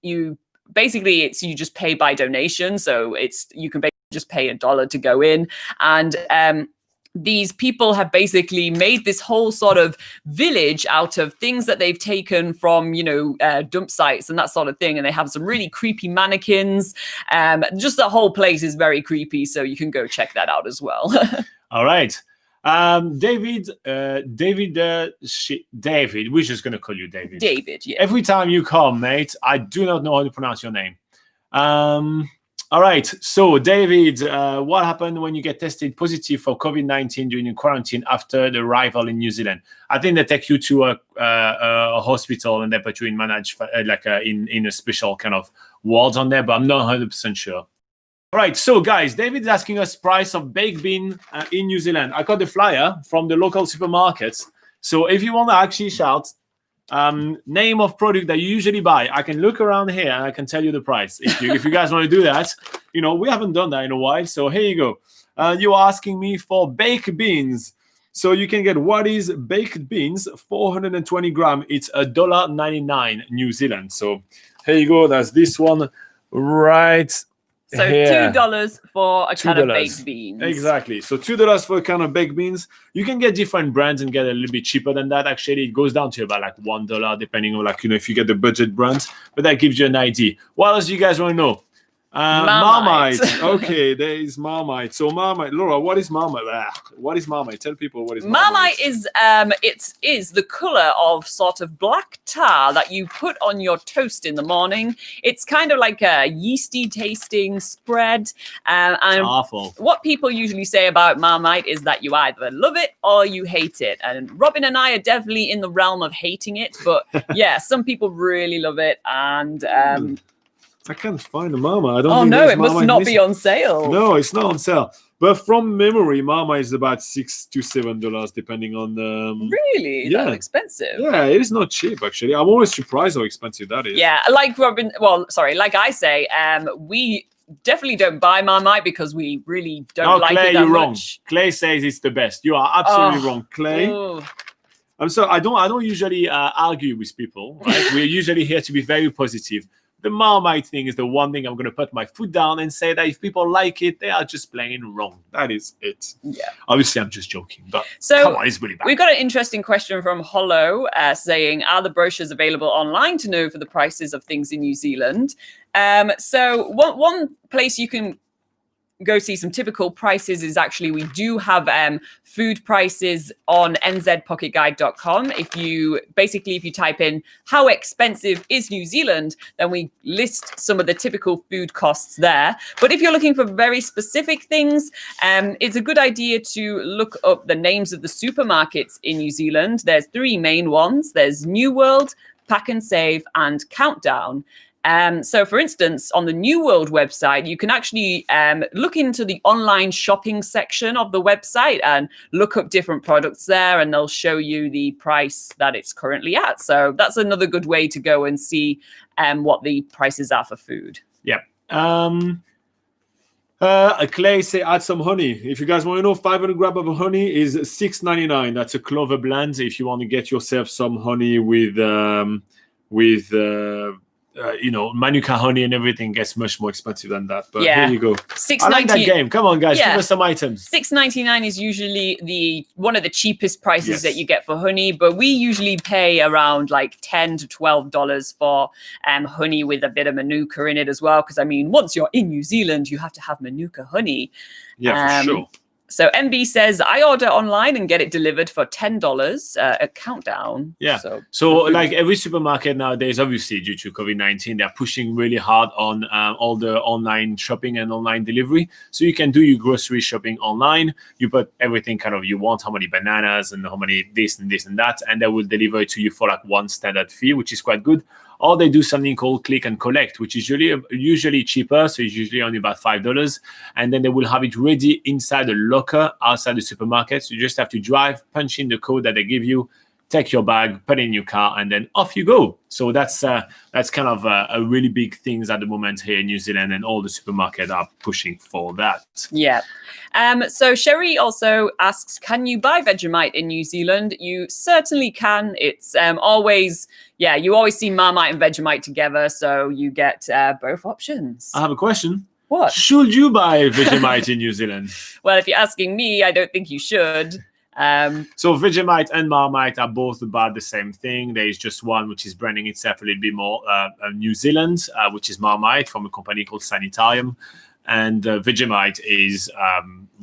You just pay by donation, so you can basically just pay $1 to go in, and these people have basically made this whole sort of village out of things that they've taken from, dump sites and that sort of thing. And they have some really creepy mannequins. Just the whole place is very creepy. So you can go check that out as well. All right. David, we're just going to call you David. David, yeah. Every time you come, mate, I do not know how to pronounce your name. All right. So, David, what happened when you get tested positive for COVID-19 during your quarantine after the arrival in New Zealand? I think they take you to a hospital and they put you in in a special kind of wards on there, but I'm not 100% sure. All right. So, guys, David's asking us price of baked bean in New Zealand. I got the flyer from the local supermarkets. So, if you want to actually shout name of product that you usually buy, I can look around here and I can tell you the price. If you guys want to do that, we haven't done that in a while. So here you go. You're asking me for baked beans. So you can get what is baked beans, 420 grams. It's $1.99 New Zealand. So here you go. That's this one right So here. $2 for a can of baked beans. Exactly. So $2 for a can of baked beans. You can get different brands and get a little bit cheaper than that. Actually, it goes down to about like $1, depending on if you get the budget brands. But that gives you an idea. What else do you guys want to know? Marmite. Okay, there is Marmite. So Marmite, Laura, what is Marmite? What is Marmite? Tell people what is Marmite. Marmite is the color of sort of black tar that you put on your toast in the morning. It's kind of like a yeasty tasting spread. And awful. What people usually say about Marmite is that you either love it or you hate it. And Robin and I are definitely in the realm of hating it, but yeah, some people really love it. And I can't find a Marmite. I don't. Oh no, it must not be on sale. No, it's not on sale. But from memory, Marmite is about $6 to $7, depending on the. Really? Yeah. That's expensive. Yeah, it is not cheap actually. I'm always surprised how expensive that is. Yeah, like I say, we definitely don't buy Marmite because we really don't like Clay, it that you're much. wrong. Clay says it's the best. You are absolutely wrong, Clay. Oh. I'm sorry. I don't usually argue with people. Right? We're usually here to be very positive. The Marmite thing is the one thing I'm going to put my foot down and say that if people like it, they are just plain wrong. That is it. Yeah. Obviously, I'm just joking, but come on, it's really bad. We've got an interesting question from Hollow saying, are the brochures available online to know for the prices of things in New Zealand? So one place you can go see some typical prices is actually we do have food prices on nzpocketguide.com. If you type in how expensive is New Zealand, then we list some of the typical food costs there. But if you're looking for very specific things, it's a good idea to look up the names of the supermarkets in New Zealand. There's 3 main ones. There's New World, Pack and Save, and Countdown. So, for instance, on the New World website, you can actually look into the online shopping section of the website and look up different products there, and they'll show you the price that it's currently at. So that's another good way to go and see what the prices are for food. Yeah. Clay say add some honey. If you guys want to know, 500 grams of honey is $6.99. That's a clover blend. If you want to get yourself some honey with Manuka honey and everything gets much more expensive than that. But here you go. I like that game. Come on, guys. Give us some items. $6.99 is usually one of the cheapest prices that you get for honey. But we usually pay around like $10 to $12 for honey with a bit of Manuka in it as well. Because, I mean, once you're in New Zealand, you have to have Manuka honey. Yeah, for sure. So MB says, I order online and get it delivered for $10, a Countdown. Yeah. So like every supermarket nowadays, obviously due to COVID-19, they're pushing really hard on all the online shopping and online delivery. So you can do your grocery shopping online. You put everything kind of you want, how many bananas and how many this and this and that, and they will deliver it to you for like one standard fee, which is quite good. Or they do something called click and collect, which is usually cheaper. So it's usually only about $5. And then they will have it ready inside the locker outside the supermarket. So you just have to drive, punch in the code that they give you, take your bag, put it in your car, and then off you go. So that's kind of a really big thing at the moment here in New Zealand, and all the supermarkets are pushing for that. Yeah. So Sherry also asks, can you buy Vegemite in New Zealand? You certainly can. It's always, you always see Marmite and Vegemite together, so you get both options. I have a question. What? Should you buy Vegemite in New Zealand? Well, if you're asking me, I don't think you should. So Vegemite and Marmite are both about the same thing. There is just one which is branding itself a little bit more New Zealand, which is Marmite from a company called Sanitarium. And Vegemite is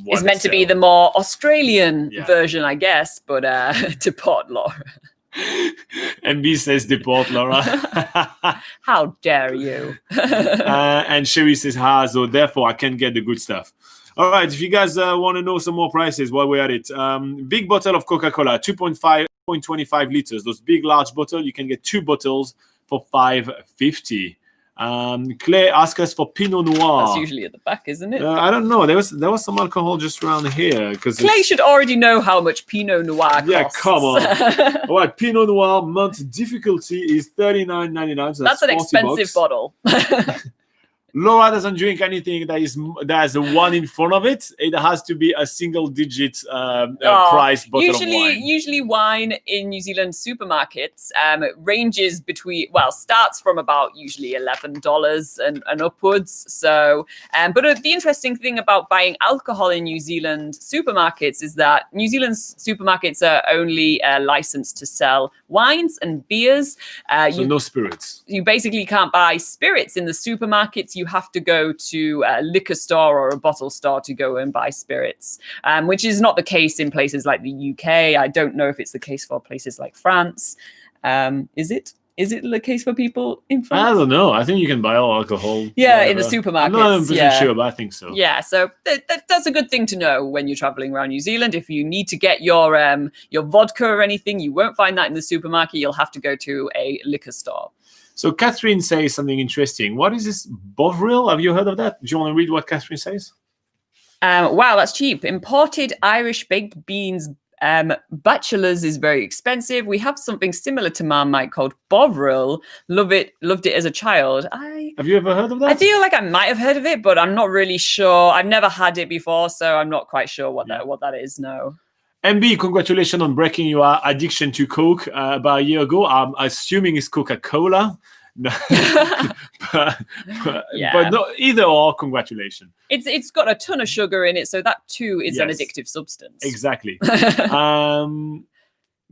it's meant to be the more Australian version, I guess, but deport Laura. MB says deport Laura. How dare you? And Sherry says so therefore I can get the good stuff. All right, if you guys want to know some more prices while we're at it, big bottle of Coca-Cola, 2.25 liters. Those big, large bottles, you can get 2 bottles for $5.50. Claire asked us for Pinot Noir. That's usually at the back, isn't it? I don't know. There was some alcohol just around here. Clay should already know how much Pinot Noir costs. Yeah, come on. All right, Pinot Noir month difficulty is $39.99. So that's an expensive bottle. Laura doesn't drink anything that has a 1 in front of it. It has to be a single-digit price bottle of wine. Usually wine in New Zealand supermarkets ranges starts from about usually $11 and upwards. So, but the interesting thing about buying alcohol in New Zealand supermarkets is that New Zealand's supermarkets are only licensed to sell wines and beers. So no spirits. You basically can't buy spirits in the supermarkets. You have to go to a liquor store or a bottle store to go and buy spirits, which is not the case in places like the UK. I don't know if it's the case for places like France. Is it? Is it the case for people in France? I don't know. I think you can buy all alcohol. Yeah, in the supermarkets. I'm not 100% sure, but I think so. Yeah, so that's a good thing to know when you're traveling around New Zealand. If you need to get your vodka or anything, you won't find that in the supermarket. You'll have to go to a liquor store. So Catherine says something interesting. What is this Bovril? Have you heard of that? Do you want to read what Catherine says? Wow, that's cheap. Imported Irish baked beans. Bachelor's is very expensive. We have something similar to Marmite called Bovril. Loved it as a child. Have you ever heard of that? I feel like I might have heard of it, but I'm not really sure. I've never had it before, so I'm not quite sure what that is. No. MB, congratulations on breaking your addiction to Coke about a year ago. I'm assuming it's Coca-Cola. but no, either or, congratulations. It's got a ton of sugar in it, so that too is an addictive substance. Exactly.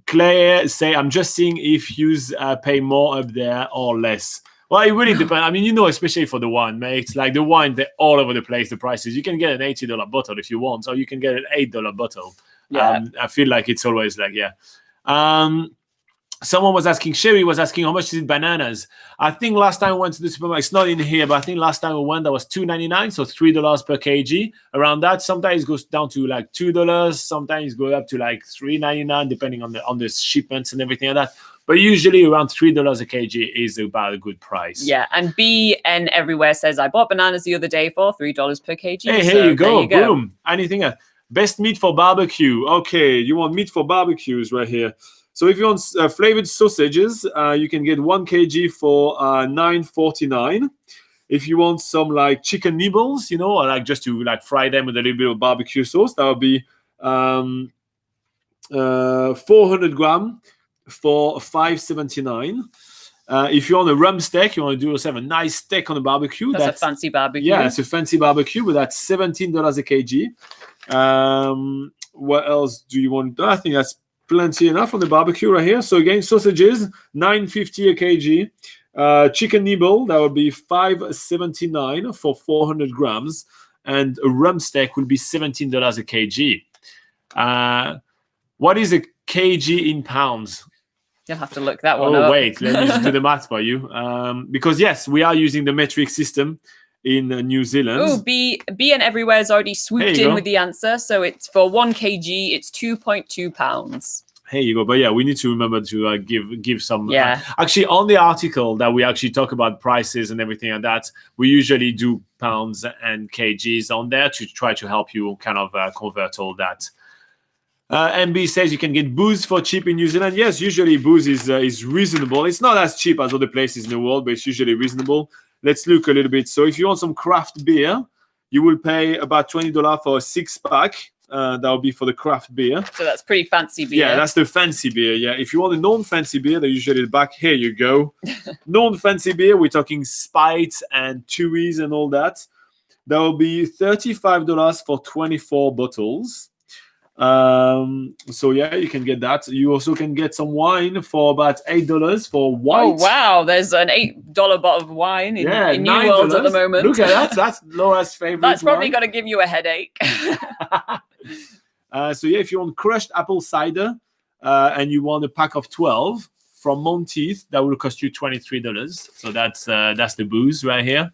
Claire say, I'm just seeing if you pay more up there or less. Well, it really depends. I mean, especially for the wine, mate. It's like the wine, they're all over the place, the prices. You can get an $80 bottle if you want, or you can get an $8 bottle. Yeah. I feel like it's always like, someone was asking, Sherry was asking, how much is it bananas? I think last time I went to the supermarket, it's not in here, but I think last time we went, that was $2.99, so $3 per kg. Around that, sometimes it goes down to like $2, sometimes it goes up to like $3.99, depending on the shipments and everything like that. But usually around $3 a kg is about a good price. Yeah, and BN Everywhere says, I bought bananas the other day for $3 per kg. Hey, here you go. Boom. Anything else? Best meat for barbecue. Okay, you want meat for barbecues right here. So if you want flavored sausages, you can get 1 kg for $9.49. If you want some like chicken nibbles, or like just to like fry them with a little bit of barbecue sauce, that would be 400 gram for $5.79. If you want a rump steak, you want to do yourself a nice steak on a barbecue. That's a fancy barbecue. Yeah, it's a fancy barbecue, but that's $17 a kg. What else do you want? I think that's plenty enough on the barbecue right here. So again, sausages, $9.50 a kg. Chicken nibble, that would be $5.79 for 400 grams. And a rump steak will be $17 a kg. What is a kg in pounds? You'll have to look that one up. Oh, wait, let me just do the math for you. Because yes, we are using the metric system in New Zealand. Oh, BN Everywhere has already swooped in with the answer. So it's for 1 kg, it's 2.2 pounds. Here you go. But yeah, we need to remember to give some. Actually, on the article that we actually talk about prices and everything like that, we usually do pounds and kgs on there to try to help you kind of convert all that. MB says you can get booze for cheap in New Zealand. Yes, usually booze is reasonable. It's not as cheap as other places in the world, but it's usually reasonable. Let's look a little bit. So if you want some craft beer, you will pay about $20 for a 6-pack. That will be for the craft beer. So that's pretty fancy beer. Yeah, that's the fancy beer. Yeah, if you want a non-fancy beer, they're usually the back. Here you go. Non-fancy beer, we're talking Spites and Tui's and all that. That will be $35 for 24 bottles. So yeah, you can get that. You also can get some wine for about $8 for white. Oh wow, there's an $8 bottle of wine in New World at the moment. Look at that. That's Laura's favorite. That's probably going to give you a headache. So yeah, if you want crushed apple cider and you want a pack of 12 from Monteith, that will cost you $23. So that's the booze right here.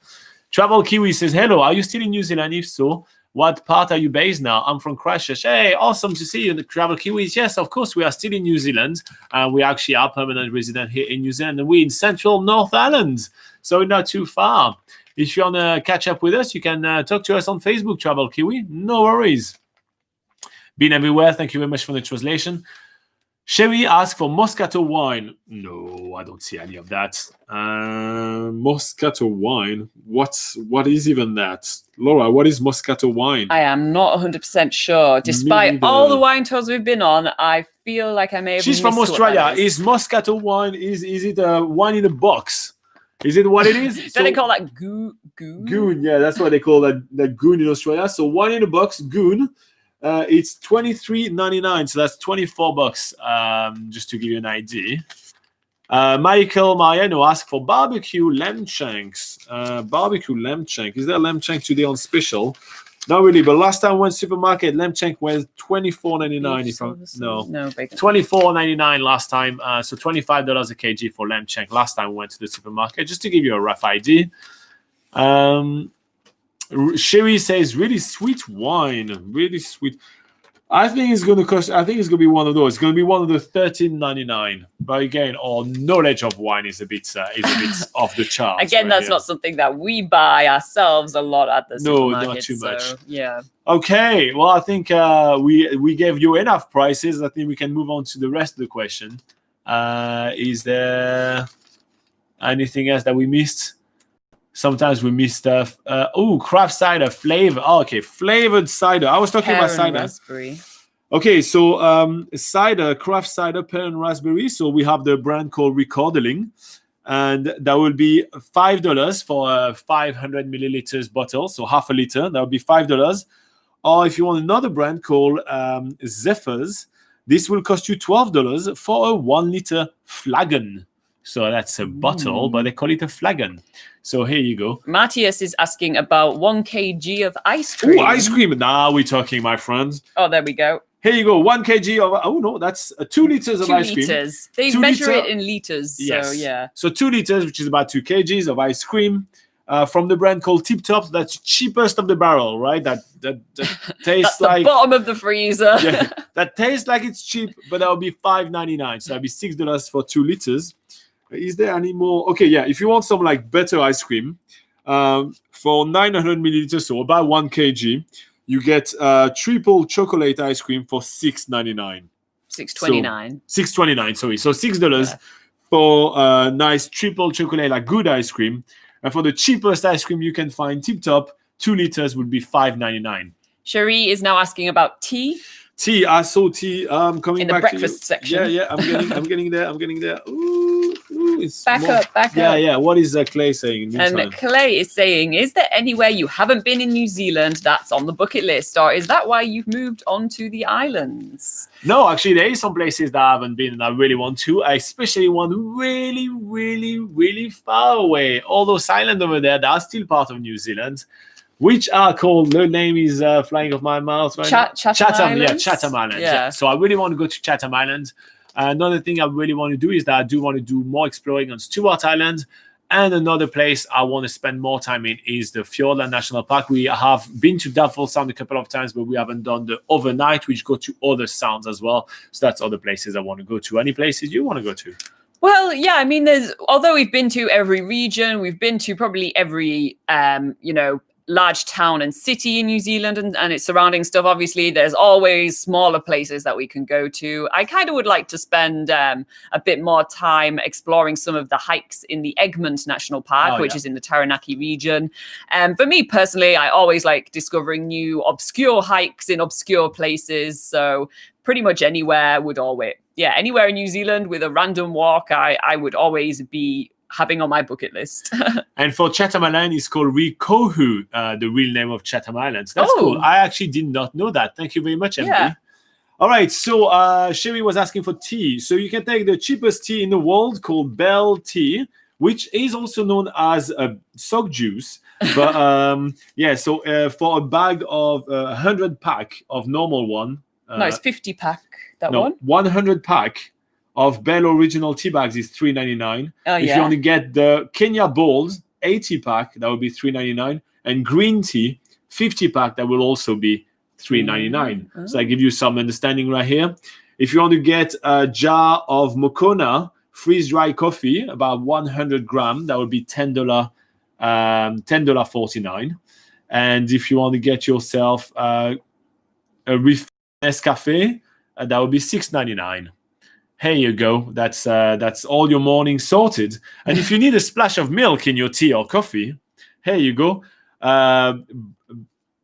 Travel Kiwi says, hello, are you still in New Zealand? If so, what part are you based now? I'm from Christchurch. Hey, awesome to see you in the Travel Kiwis. Yes, of course, we are still in New Zealand. We actually are permanent resident here in New Zealand, and we're in central North Island, so not too far. If you want to catch up with us, you can talk to us on Facebook, Travel Kiwi. No worries. Been everywhere. Thank you very much for the translation. Sherry asked for Moscato wine. No, I don't see any of that. Moscato wine. What is even that? Laura, what is Moscato wine? I am not 100% sure. Despite all the wine tours we've been on, I feel like I may have. She's from Australia. Is Moscato wine? Is it a wine in a box? Is it what it is? So they call that goon. Goon, yeah, that's what they call that goon in Australia. So wine in a box, goon. It's $23.99, so that's $24. Just to give you an idea. Michael Mariano asked for barbecue lamb shanks. Barbecue lamb shank. Is there lamb shank today on special? Not really, but last time I went to supermarket, lamb shank was $24.99. No, $24.99 last time. So $25 a kg for lamb shank last time I went to the supermarket. Just to give you a rough idea. Sherry says really sweet wine, really sweet. I think it's going to cost. I think it's going to be one of those. It's going to be one of the $13.99. But again, our knowledge of wine is a bit off the charts. Again, that's not something that we buy ourselves a lot at the supermarket. No, not too much. Yeah. Okay. Well, I think we gave you enough prices. I think we can move on to the rest of the question. Is there anything else that we missed? Sometimes we miss stuff. Craft cider flavor. Oh, okay, flavored cider. I was talking about cider. Raspberry. Okay, so cider, craft cider, pear and raspberry. So we have the brand called Recordeling, and that will be $5 for a 500 milliliters bottle, so half a liter. That would be $5. Or if you want another brand called Zephyrs, this will cost you $12 for a 1 liter flagon. So that's a bottle, but they call it a flagon. So here you go. Matthias is asking about 1 kg of ice cream. Oh, ice cream. Now we're talking, my friends. Oh, there we go. Here you go. 1 kg of, oh no, that's 2 liters of ice cream. 2 liters. They measure it in liters. Yes. So, yeah. So 2 liters, which is about 2 kgs of ice cream from the brand called Tip Top. That's cheapest of the barrel, right? That tastes that's like the bottom of the freezer. Yeah, that tastes like it's cheap, but that will be $5.99. So that'll be $6 for 2 liters. Is there any more? Okay, yeah. If you want some like better ice cream, for 900 milliliters, so about 1 kg, you get triple chocolate ice cream for $6.99. $6.29. So, $6.29. Sorry, so $6 for nice triple chocolate, like good ice cream, and for the cheapest ice cream you can find, Tip Top, 2 liters would be $5.99. Cherie is now asking about tea. Tea, I saw tea. Coming in the back breakfast to section. Yeah. I'm getting there. Ooh, it's back up. Yeah. What is Clay saying? And Clay is saying, is there anywhere you haven't been in New Zealand that's on the bucket list, or is that why you've moved on to the islands? No, actually, there is some places that I haven't been and I really want to. I especially want really, really, really far away. All those islands over there that are still part of New Zealand, which are called, the name is flying off my mouth right now. Chatham. Yeah, Chatham Islands. Yeah. So I really want to go to Chatham Islands. Another thing I really want to do is that I do want to do more exploring on Stewart Island. And another place I want to spend more time in is the Fiordland National Park. We have been to Doubtful Sound a couple of times, but we haven't done the overnight, which go to other sounds as well. So that's other places I want to go to. Any places you want to go to? Well, yeah, I mean, although we've been to every region, we've been to probably every, large town and city in New Zealand and its surrounding stuff. Obviously, there's always smaller places that we can go to. I kind of would like to spend a bit more time exploring some of the hikes in the Egmont National Park, which is in the Taranaki region. For me personally, I always like discovering new obscure hikes in obscure places. So pretty much anywhere anywhere in New Zealand with a random walk, I would always be having on my bucket list. And for Chatham Island, it's called Rikohu, the real name of Chatham Islands. That's cool. I actually did not know that. Thank you very much, MD. Yeah. All right, so Sherry was asking for tea. So you can take the cheapest tea in the world called Bell Tea, which is also known as sock juice. But so for a bag of 100 pack of normal one. No, it's 50 pack, one. 100 pack of Bell Original tea bags is $3.99. If you only get the Kenya Bold 80 pack, that would be $3.99. And green tea 50 pack, that will also be $3.99. So I give you some understanding right here. If you want to get a jar of Moccona freeze-dried coffee, about 100 grams, that would be $10.49. And if you want to get yourself a refill Nescafe, that would be $6.99. Here you go. That's all your morning sorted. And if you need a splash of milk in your tea or coffee, here you go.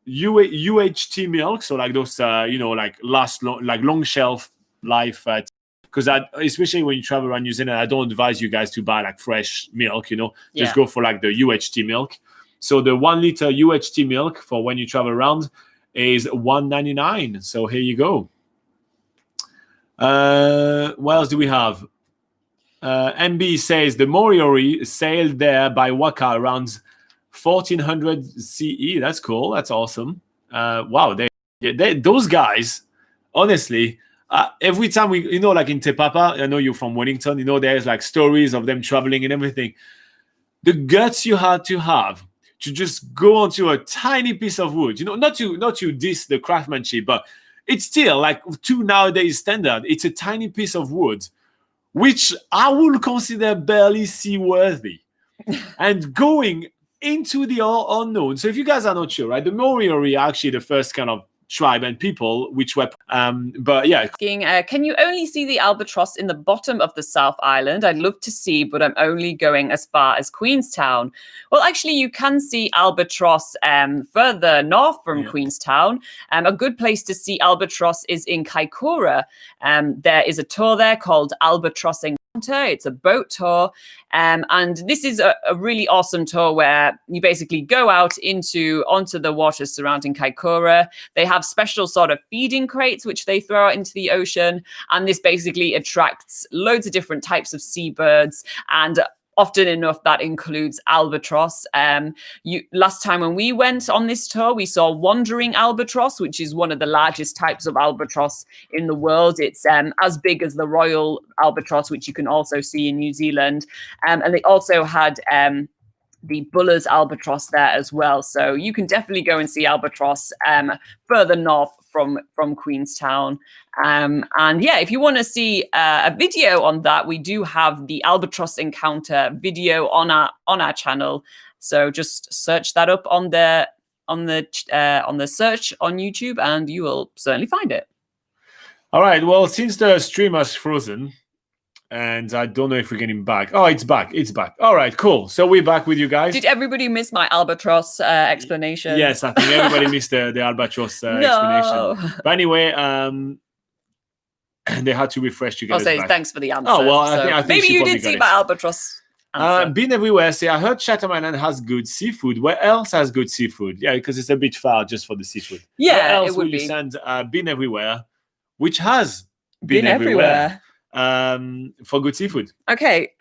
UHT milk, so like those, like long shelf life. Because especially when you travel around New Zealand, I don't advise you guys to buy like fresh milk. Just go for like the UHT milk. So the 1 liter UHT milk for when you travel around is $1.99. So here you go. What else do we have? MB says the Moriori sailed there by Waka around 1400 CE. That's cool. That's awesome. Wow, those guys, honestly, every time we, like in Te Papa, I know you're from Wellington, there's like stories of them traveling and everything. The guts you had to have to just go onto a tiny piece of wood, not to diss the craftsmanship, but it's still like to nowadays standard. It's a tiny piece of wood, which I would consider barely seaworthy, and going into the unknown. So if you guys are not sure, right, the Moriori are actually the first kind of tribe and people which were but yeah, can you only see the albatross in the bottom of the South Island? I'd love to see, but I'm only going as far as Queenstown. Well, actually you can see albatross further north from Queenstown. A good place to see albatross is in Kaikoura. There is a tour there called Albatross Encounter. It's a boat tour, and this is a really awesome tour where you basically go out onto the waters surrounding Kaikoura. They have special sort of feeding crates which they throw out into the ocean, and this basically attracts loads of different types of seabirds, and often enough, that includes albatross. Last time when we went on this tour, we saw wandering albatross, which is one of the largest types of albatross in the world. It's as big as the royal albatross, which you can also see in New Zealand. And they also had the Buller's albatross there as well. So you can definitely go and see albatross further north from Queenstown. And yeah, if you want to see a video on that, we do have the Albatross Encounter video on our channel. So just search that up on the search on YouTube, and you will certainly find it. All right. Well, since the stream has frozen, and I don't know if we're getting back. Oh, it's back. It's back. All right, cool. So we're back with you guys. Did everybody miss my albatross explanation? Yes, I think everybody missed the albatross explanation. But anyway, they had to refresh to get I'll say back. Thanks for the answer. Oh, well, I think maybe you did see my albatross answer. Been everywhere. Say, I heard Chatham Island has good seafood. Where else has good seafood? Yeah, because it's a bit far just for the seafood. Yeah, where else it would will you be. send Been Everywhere, which has been everywhere. For good seafood? Okay,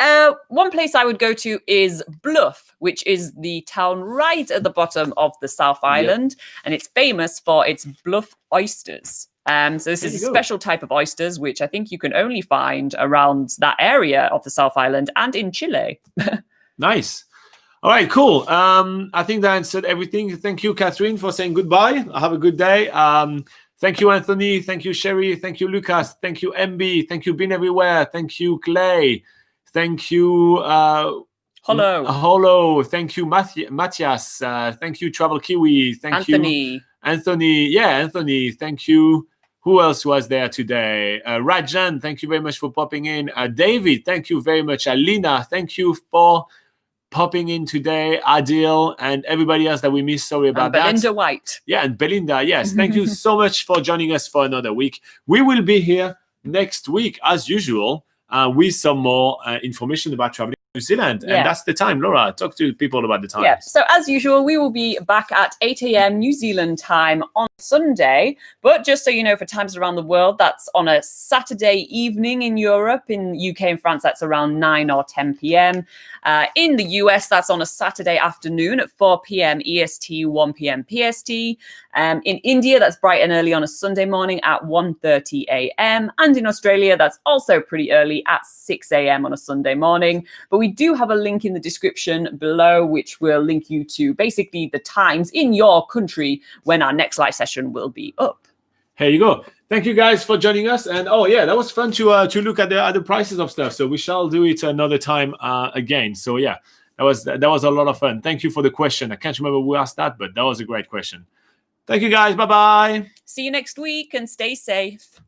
one place I would go to is Bluff, which is the town right at the bottom of the South Island, and it's famous for its Bluff oysters. So this is a special type of oysters, which I think you can only find around that area of the South Island and in Chile. Nice. All right, cool. I think that answered everything. Thank you, Catherine, for saying goodbye. Have a good day. Thank you, Anthony. Thank you, Sherry. Thank you, Lucas. Thank you, MB. Thank you, Been Everywhere. Thank you, Clay. Thank you, Holo. Thank you, Matthias. Thank you, Travel Kiwi. Thank you, Anthony. Yeah, Anthony. Thank you. Who else was there today? Rajan, thank you very much for popping in. David, thank you very much. Alina, thank you for popping in today. Adil and everybody else that we missed. Sorry about that. Belinda White. Yeah, and Belinda. Yes, thank you so much for joining us for another week. We will be here next week, as usual, with some more information about traveling to New Zealand. Yeah. And that's the time. Laura, talk to people about the time. Yeah, so as usual, we will be back at 8 a.m. New Zealand time on Sunday. But just so you know, for times around the world, that's on a Saturday evening in Europe. In UK and France, that's around 9 or 10 p.m. In the US, that's on a Saturday afternoon at 4 p.m. EST, 1 p.m. PST. In India, that's bright and early on a Sunday morning at 1:30 a.m. And in Australia, that's also pretty early at 6 a.m. on a Sunday morning. But we do have a link in the description below, which will link you to basically the times in your country when our next live session will be up. Here you go. Thank you guys for joining us. And oh yeah, that was fun to look at the prices of stuff. So we shall do it another time again. So yeah, that was a lot of fun. Thank you for the question. I can't remember who asked that, but that was a great question. Thank you guys. Bye-bye. See you next week and stay safe.